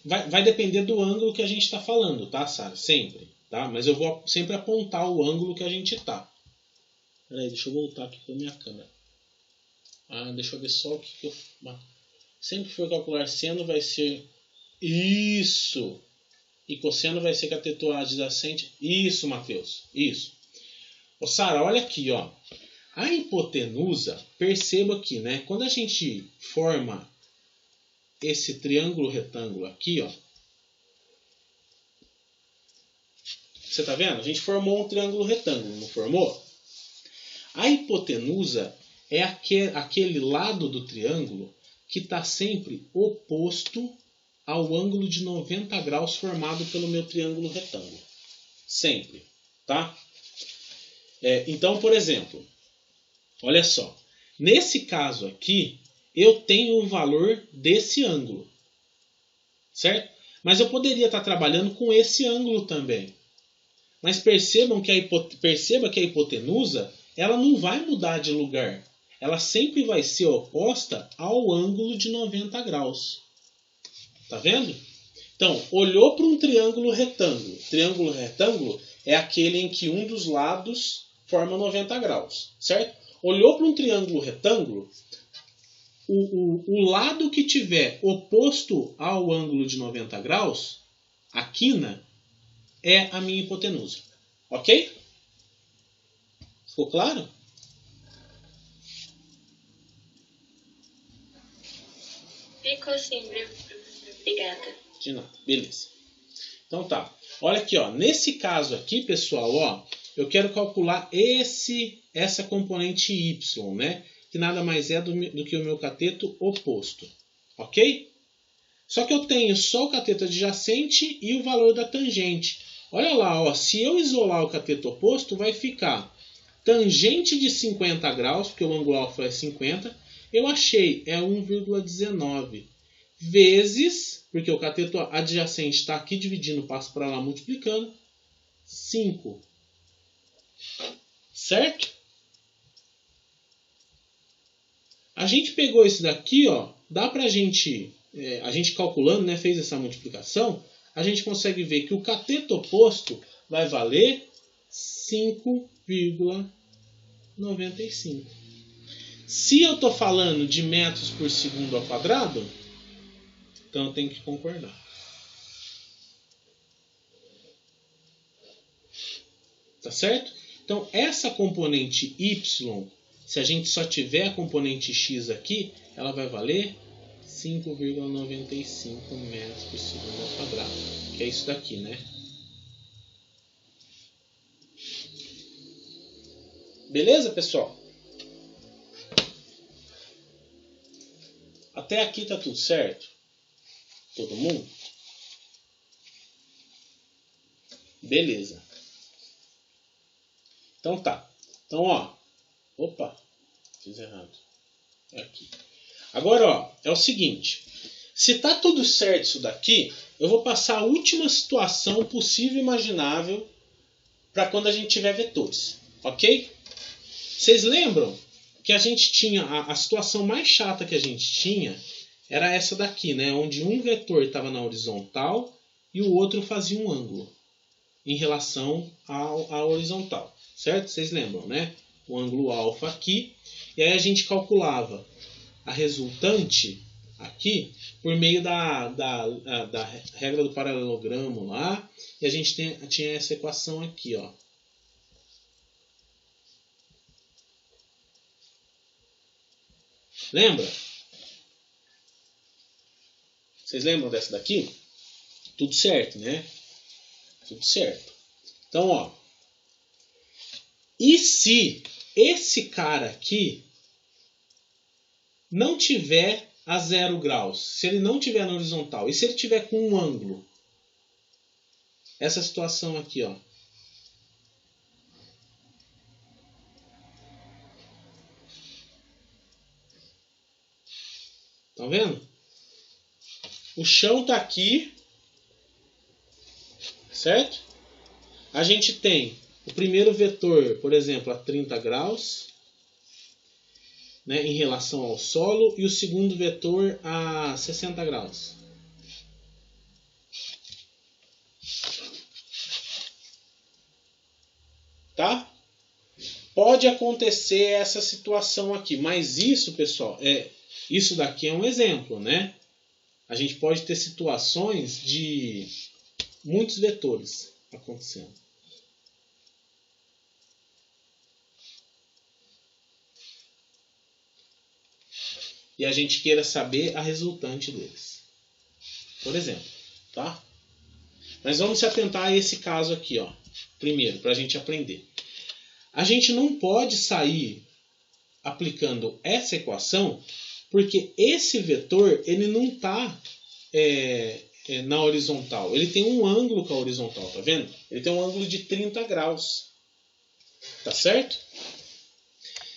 vai depender do ângulo que a gente está falando, tá, Sara? Sempre. Tá? Mas eu vou sempre apontar o ângulo que a gente está. Peraí, deixa eu voltar aqui para a minha câmera. Deixa eu ver só o que eu... Sempre que for calcular seno, vai ser... Isso! E cosseno vai ser cateto adjacente. Isso, Matheus. Isso. Ô, Sara, olha aqui, ó. A hipotenusa, perceba aqui, né? Quando a gente forma esse triângulo retângulo aqui, ó. Você tá vendo? A gente formou um triângulo retângulo, não formou? A hipotenusa é aquele lado do triângulo que está sempre oposto ao ângulo de 90 graus formado pelo meu triângulo retângulo. Sempre, tá? Então, por exemplo, olha só. Nesse caso aqui, eu tenho o valor desse ângulo, certo? Mas eu poderia estar trabalhando com esse ângulo também. Mas perceba que a hipotenusa, ela não vai mudar de lugar. Ela sempre vai ser oposta ao ângulo de 90 graus. Tá vendo? Então, olhou para um triângulo retângulo. Triângulo retângulo é aquele em que um dos lados forma 90 graus, certo? Olhou para um triângulo retângulo, o lado que tiver oposto ao ângulo de 90 graus, a quina, é a minha hipotenusa. Ok? Ficou claro? Ficou sim, professor. Obrigada. De nada. Beleza. Então tá. Olha aqui, ó. Nesse caso aqui, pessoal, ó, eu quero calcular essa componente y, né? Que nada mais é do que o meu cateto oposto. Ok? Só que eu tenho só o cateto adjacente e o valor da tangente. Olha lá, ó. Se eu isolar o cateto oposto, vai ficar tangente de 50 graus, porque o ângulo alfa é 50. Eu achei, é 1,19 vezes, porque o cateto adjacente está aqui dividindo, passo para lá multiplicando, 5. Certo? A gente pegou isso daqui, ó, dá pra gente, a gente calculando, né, fez essa multiplicação, a gente consegue ver que o cateto oposto vai valer 5,95. Se eu estou falando de metros por segundo ao quadrado, então eu tenho que concordar. Tá certo? Então, essa componente y, se a gente só tiver a componente x aqui, ela vai valer 5,95 metros por segundo ao quadrado. Que é isso daqui, né? Beleza, pessoal? Até aqui tá tudo certo? Todo mundo? Beleza. Então tá. Então, ó. Opa. Fiz errado. É aqui. Agora, ó. É o seguinte. Se tá tudo certo isso daqui, eu vou passar a última situação possível e imaginável para quando a gente tiver vetores. Ok? Vocês lembram que a gente tinha... A situação mais chata que a gente tinha era essa daqui, né? Onde um vetor estava na horizontal e o outro fazia um ângulo em relação à horizontal. Certo? Vocês lembram, né? O ângulo alfa aqui. E aí a gente calculava a resultante aqui por meio da regra do paralelogramo lá. E a gente tinha essa equação aqui, ó. Lembra? Vocês lembram dessa daqui? Tudo certo, né? Tudo certo. Então, ó. E se esse cara aqui não tiver a 0 graus? Se ele não tiver na horizontal. E se ele tiver com um ângulo? Essa situação aqui, ó. Estão vendo? O chão está aqui, certo? A gente tem o primeiro vetor, por exemplo, a 30 graus, né, em relação ao solo, e o segundo vetor a 60 graus. Tá? Pode acontecer essa situação aqui, mas isso, pessoal, isso daqui é um exemplo, né? A gente pode ter situações de muitos vetores acontecendo. E a gente queira saber a resultante deles. Por exemplo, tá? Mas vamos se atentar a esse caso aqui, ó. Primeiro, para a gente aprender. A gente não pode sair aplicando essa equação, porque esse vetor ele não está na horizontal. Ele tem um ângulo com a horizontal, tá vendo? Ele tem um ângulo de 30 graus. Tá certo?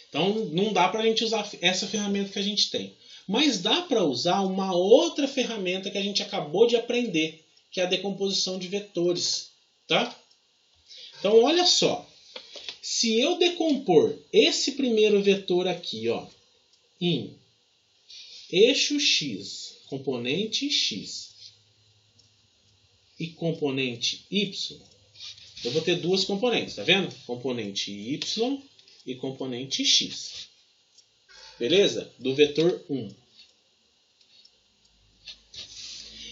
Então não dá para a gente usar essa ferramenta que a gente tem. Mas dá para usar uma outra ferramenta que a gente acabou de aprender, que é a decomposição de vetores. Tá? Então olha só. Se eu decompor esse primeiro vetor aqui, ó, em eixo x, componente x e componente y, eu vou ter duas componentes, tá vendo? Componente y e componente x. Beleza? Do vetor 1.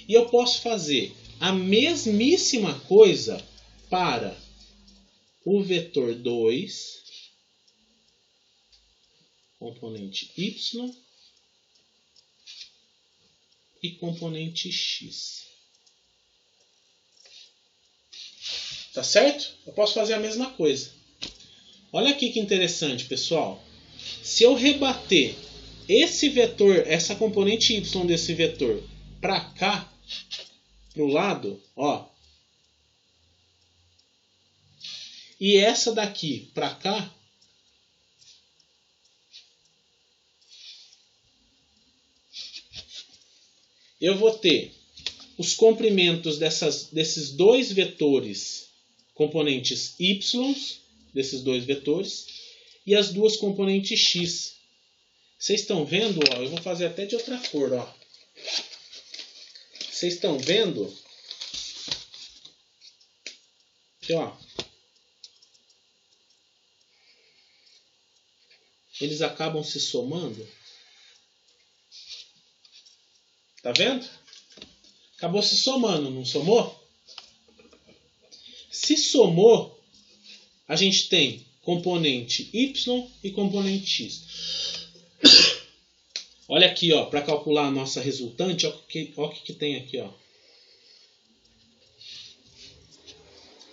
E eu posso fazer a mesmíssima coisa para o vetor 2, componente y e componente x. Tá certo? Eu posso fazer a mesma coisa. Olha aqui que interessante, pessoal. Se eu rebater esse vetor, essa componente y desse vetor para cá, pro lado, ó, e essa daqui para cá, eu vou ter os comprimentos desses dois vetores, componentes y, desses dois vetores, e as duas componentes x. Vocês estão vendo? Ó, eu vou fazer até de outra cor. Ó. Vocês estão vendo? Aqui, ó. Eles acabam se somando. Tá vendo? Acabou se somando, não somou? Se somou, a gente tem componente y e componente x. Olha aqui, ó, para calcular a nossa resultante, ó o que tem aqui, ó.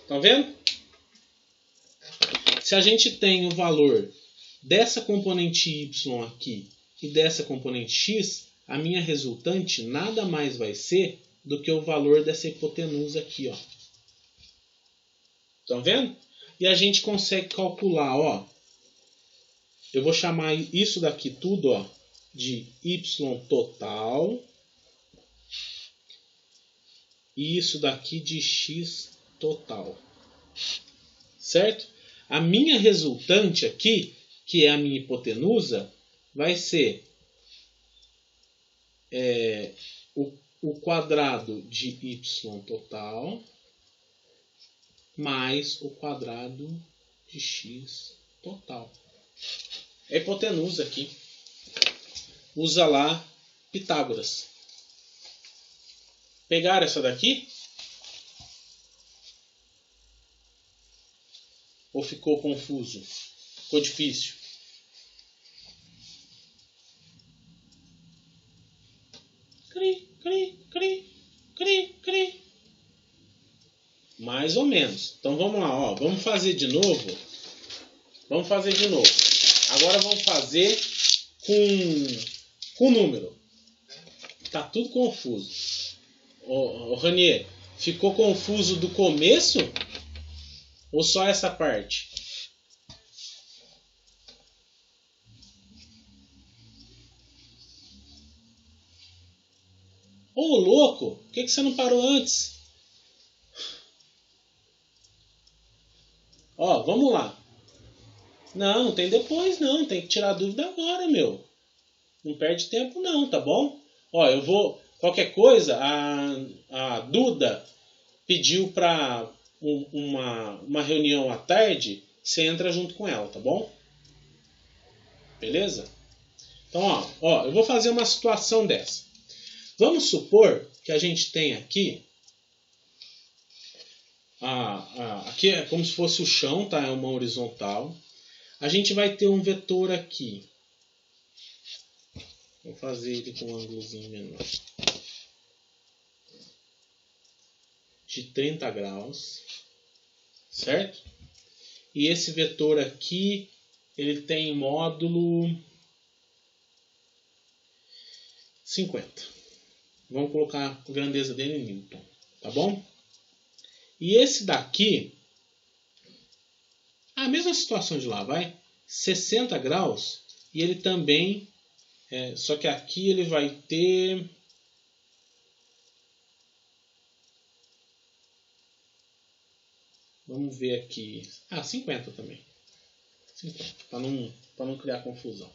Tá vendo? Se a gente tem o valor dessa componente y aqui e dessa componente x, a minha resultante nada mais vai ser do que o valor dessa hipotenusa aqui, ó. Estão vendo? E a gente consegue calcular, ó. Eu vou chamar isso daqui tudo, ó, de y total. E isso daqui de x total. Certo? A minha resultante aqui, que é a minha hipotenusa, vai ser o quadrado de y total mais o quadrado de x total. É a hipotenusa aqui. Usa lá Pitágoras. Pegaram essa daqui? Ou ficou confuso? Ficou difícil? cri, cri, cri, cri. Mais ou menos. Então vamos lá, ó. Vamos fazer de novo. Vamos fazer de novo. Agora vamos fazer com número. Tá tudo confuso. Ô, Ranier, ficou confuso do começo? Ou só essa parte? Ô, louco, por que você não parou antes? Ó, vamos lá. Não, não tem depois não. Tem que tirar a dúvida agora, meu. Não perde tempo não, tá bom? Ó, eu vou... Qualquer coisa, a Duda pediu pra uma reunião à tarde. Você entra junto com ela, tá bom? Beleza? Então, ó, eu vou fazer uma situação dessa. Vamos supor que a gente tem aqui... aqui é como se fosse o chão, tá? É uma horizontal. A gente vai ter um vetor aqui. Vou fazer ele com um ângulozinho menor. De 30 graus. Certo? E esse vetor aqui, ele tem módulo 50. Vamos colocar a grandeza dele em Newton. Tá bom? E esse daqui, a mesma situação de lá, vai? 60 graus. E ele também, só que aqui ele vai ter... Vamos ver aqui. 50 também. 50, para não criar confusão.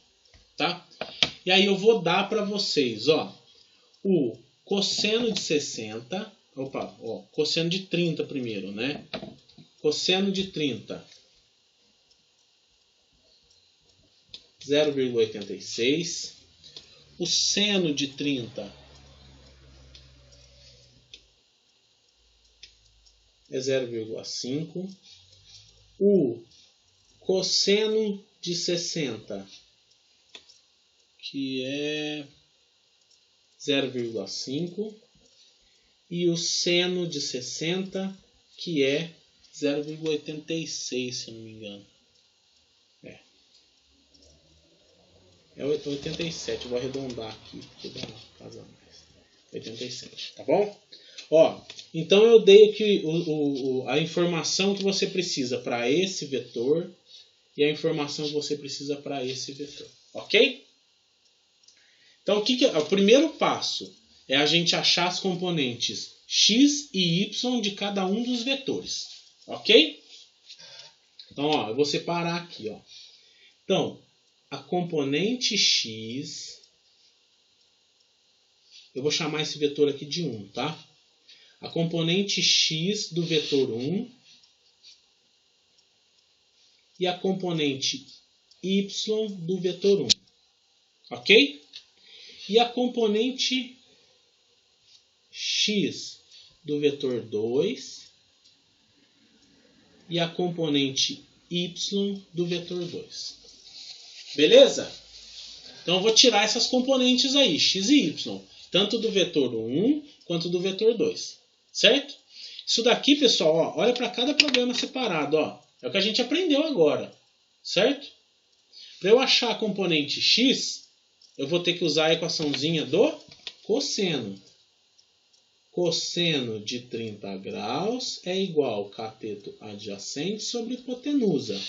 Tá? E aí eu vou dar para vocês, ó, o cosseno de 60... Opa, ó, cosseno de 30 primeiro, né? Cosseno de 30. 0,86. O seno de 30 é 0,5. O cosseno de 60, que é 0,5. E o seno de 60, que é 0,86, se não me engano. É 87, eu vou arredondar aqui, porque dá uma casa a mais. 87, tá bom? Ó, então eu dei aqui a informação que você precisa para esse vetor e a informação que você precisa para esse vetor, ok? Então o primeiro passo é a gente achar as componentes x e y de cada um dos vetores, ok? Então, ó, eu vou separar aqui, ó. Então, a componente x, eu vou chamar esse vetor aqui de 1, tá? A componente x do vetor 1 e a componente y do vetor 1, ok? E a componente x do vetor 2 e a componente y do vetor 2. Beleza? Então eu vou tirar essas componentes aí, x e y, tanto do vetor 1 quanto do vetor 2. Certo? Isso daqui, pessoal, ó, olha para cada problema separado. Ó, é o que a gente aprendeu agora. Certo? Para eu achar a componente x, eu vou ter que usar a equaçãozinha do cosseno. Cosseno de 30 graus é igual cateto adjacente sobre hipotenusa.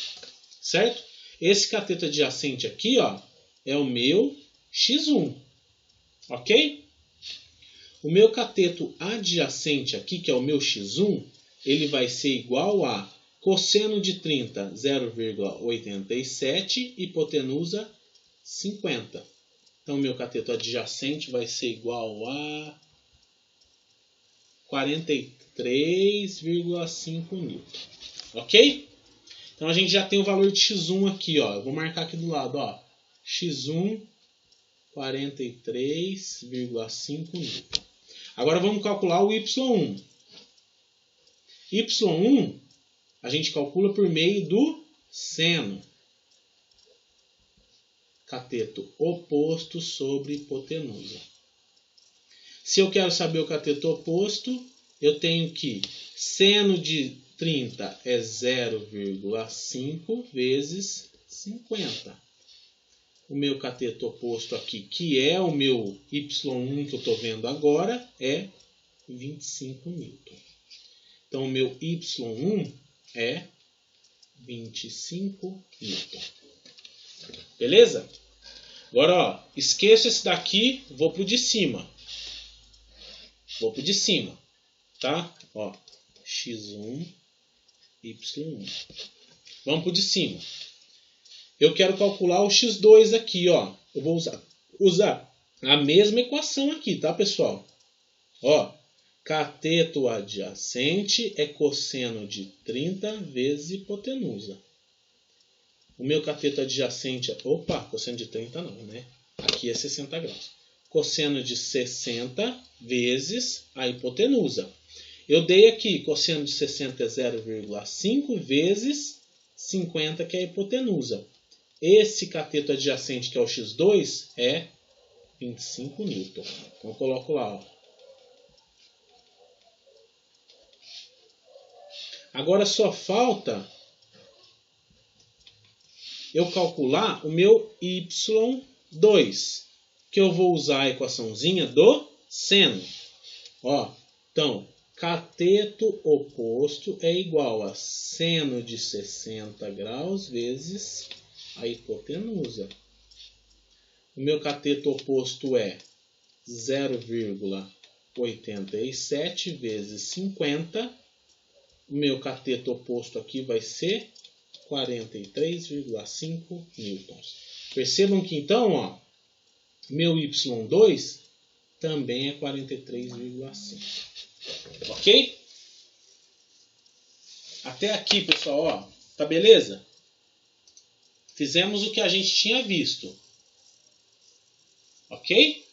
Certo? Esse cateto adjacente aqui, ó, é o meu x1. Ok? O meu cateto adjacente aqui, que é o meu x1, ele vai ser igual a cosseno de 30, 0,87, hipotenusa 50. Então, o meu cateto adjacente vai ser igual a 43,5 newton. Ok? Então, a gente já tem o valor de x1 aqui, ó. Eu vou marcar aqui do lado, ó. x1, 43,5 newton. Agora, vamos calcular o y1. y1, a gente calcula por meio do seno. Cateto oposto sobre hipotenusa. Se eu quero saber o cateto oposto, eu tenho que seno de 30 é 0,5 vezes 50. O meu cateto oposto aqui, que é o meu Y1 que eu estou vendo agora, é 25 newton. Então, o meu Y1 é 25 newton. Beleza? Agora, ó, esqueço esse daqui, vou pro de cima. Vou pro de cima, tá? Ó, X1, Y1. Vamos pro de cima. Eu quero calcular o X2 aqui, ó. Eu vou usar a mesma equação aqui, tá, pessoal? Ó, cateto adjacente é cosseno de 30 vezes hipotenusa. O meu cateto adjacente é... Opa, cosseno de 30 não, né? Aqui é 60 graus. Cosseno de 60 vezes a hipotenusa. Eu dei aqui, cosseno de 60 é 0,5 vezes 50, que é a hipotenusa. Esse cateto adjacente, que é o X2, é 25 newton. Então eu coloco lá, ó. Agora só falta eu calcular o meu Y2, que eu vou usar a equaçãozinha do seno. Ó, então, cateto oposto é igual a seno de 60 graus vezes a hipotenusa. O meu cateto oposto é 0,87 vezes 50. O meu cateto oposto aqui vai ser 43,5 newtons. Percebam que então, ó, meu Y2 também é 43,5. Ok? Até aqui, pessoal, ó, tá beleza? Fizemos o que a gente tinha visto. Ok?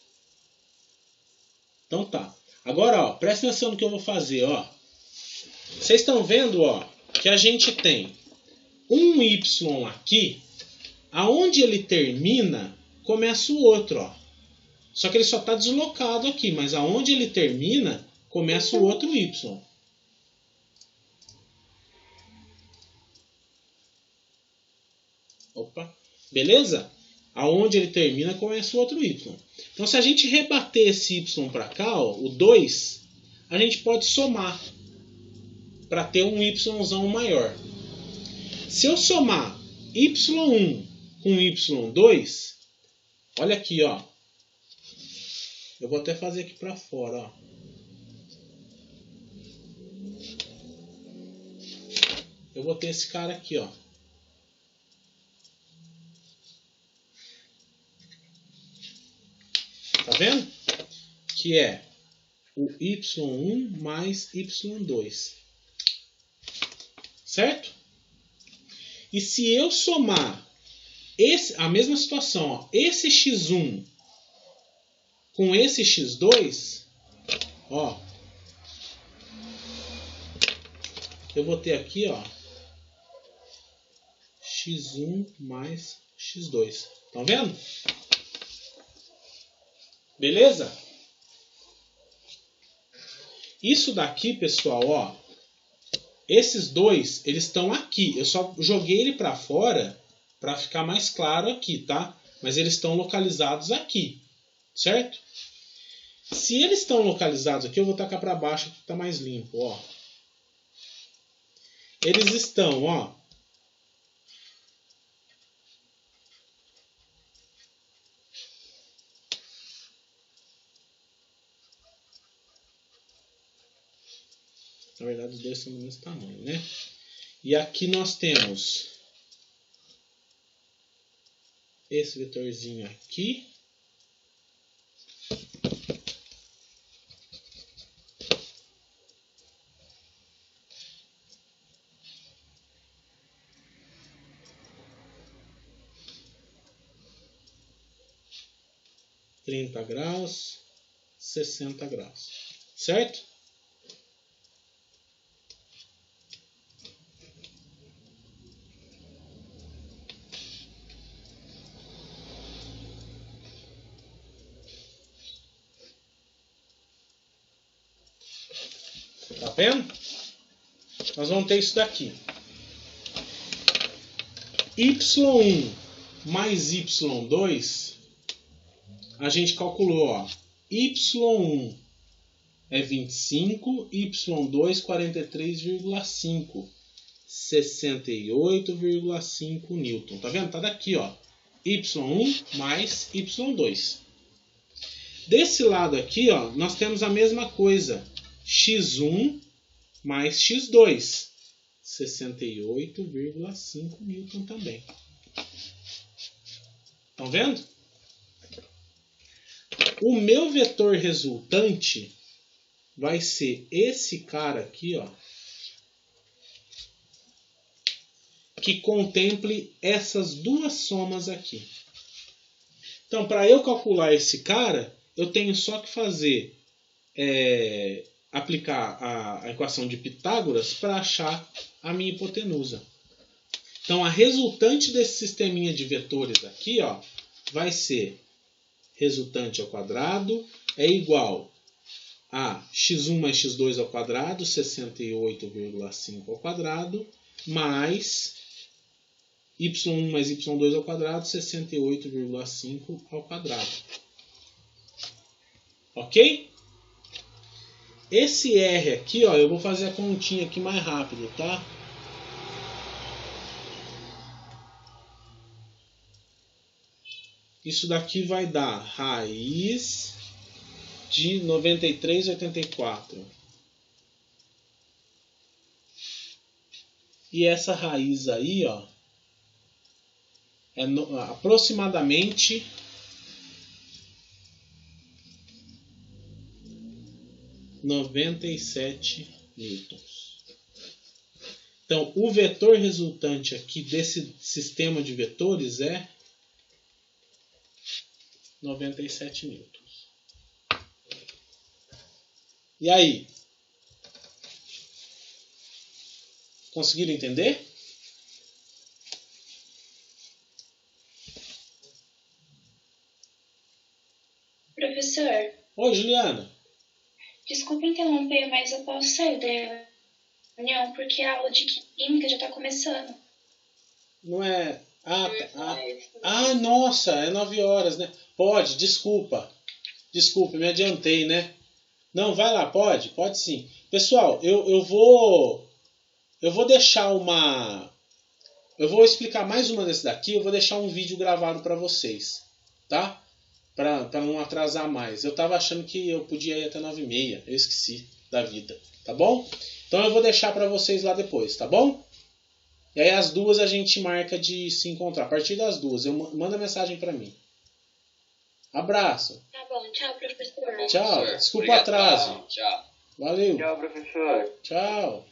Então tá. Agora, ó, presta atenção no que eu vou fazer, ó. Vocês estão vendo, ó, que a gente tem um Y aqui, aonde ele termina, começa o outro, ó. Só que ele só está deslocado aqui, mas aonde ele termina, começa o outro Y. Opa, beleza? Aonde ele termina, começa o outro Y. Então, se a gente rebater esse Y para cá, ó, o 2, a gente pode somar para ter um Yzão maior. Se eu somar Y1 com Y2, olha aqui, ó. Eu vou até fazer aqui para fora, ó. Eu vou ter esse cara aqui, ó. Tá vendo? Que é o Y1 mais Y2. Certo? E se eu somar a mesma situação, ó, esse X1 com esse X2, ó, eu vou ter aqui, ó, X1 mais X2. Estão vendo? Beleza? Isso daqui, pessoal, ó, esses dois, eles estão aqui. Eu só joguei ele para fora para ficar mais claro aqui, tá? Mas eles estão localizados aqui, certo? Se eles estão localizados aqui, eu vou tacar para baixo que está mais limpo, ó. Eles estão, ó, na verdade os dois são do mesmo tamanho, né? E aqui nós temos esse vetorzinho aqui. graus, 60 graus, certo? vendo? Nós vamos ter isso daqui. Y1 mais Y2, a gente calculou, ó. Y1 é 25, Y2 43,5. 68,5 newton. Tá vendo? Tá daqui, ó. Y1 mais Y2. Desse lado aqui, ó, nós temos a mesma coisa. X1 mais X2. 68,5 newton também. Estão vendo? O meu vetor resultante vai ser esse cara aqui, ó, que contemple essas duas somas aqui. Então, para eu calcular esse cara, eu tenho só que fazer, aplicar a equação de Pitágoras para achar a minha hipotenusa. Então, a resultante desse sisteminha de vetores aqui, ó, vai ser resultante ao quadrado é igual a x1 mais x2 ao quadrado, 68,5 ao quadrado, mais y1 mais y2 ao quadrado, 68,5 ao quadrado. Ok? Esse R aqui, ó, eu vou fazer a continha aqui mais rápido, tá? Isso daqui vai dar raiz de 93,84. E essa raiz aí, ó, é aproximadamente 97 newtons. Então, o vetor resultante aqui desse sistema de vetores é 97 newtons. E aí? Conseguiram entender? Professor. Oi, Juliana. Desculpa interromper, mas eu posso sair da reunião porque a aula de química já está começando. Não é... nossa, é 9 horas, né? Pode, desculpa. Desculpa, me adiantei, né? Não, vai lá, pode sim. Pessoal, eu vou deixar eu vou explicar mais uma desse daqui, eu vou deixar um vídeo gravado para vocês, tá? Para não atrasar mais. Eu estava achando que eu podia ir até 9h30, eu esqueci da vida, tá bom? Então eu vou deixar para vocês lá depois, tá bom? E aí às 2 a gente marca de se encontrar. A partir das 2, manda mensagem para mim. Abraço. Tá bom, tchau, professor. Tchau, desculpa o atraso. Tchau. Valeu. Tchau, professor. Tchau.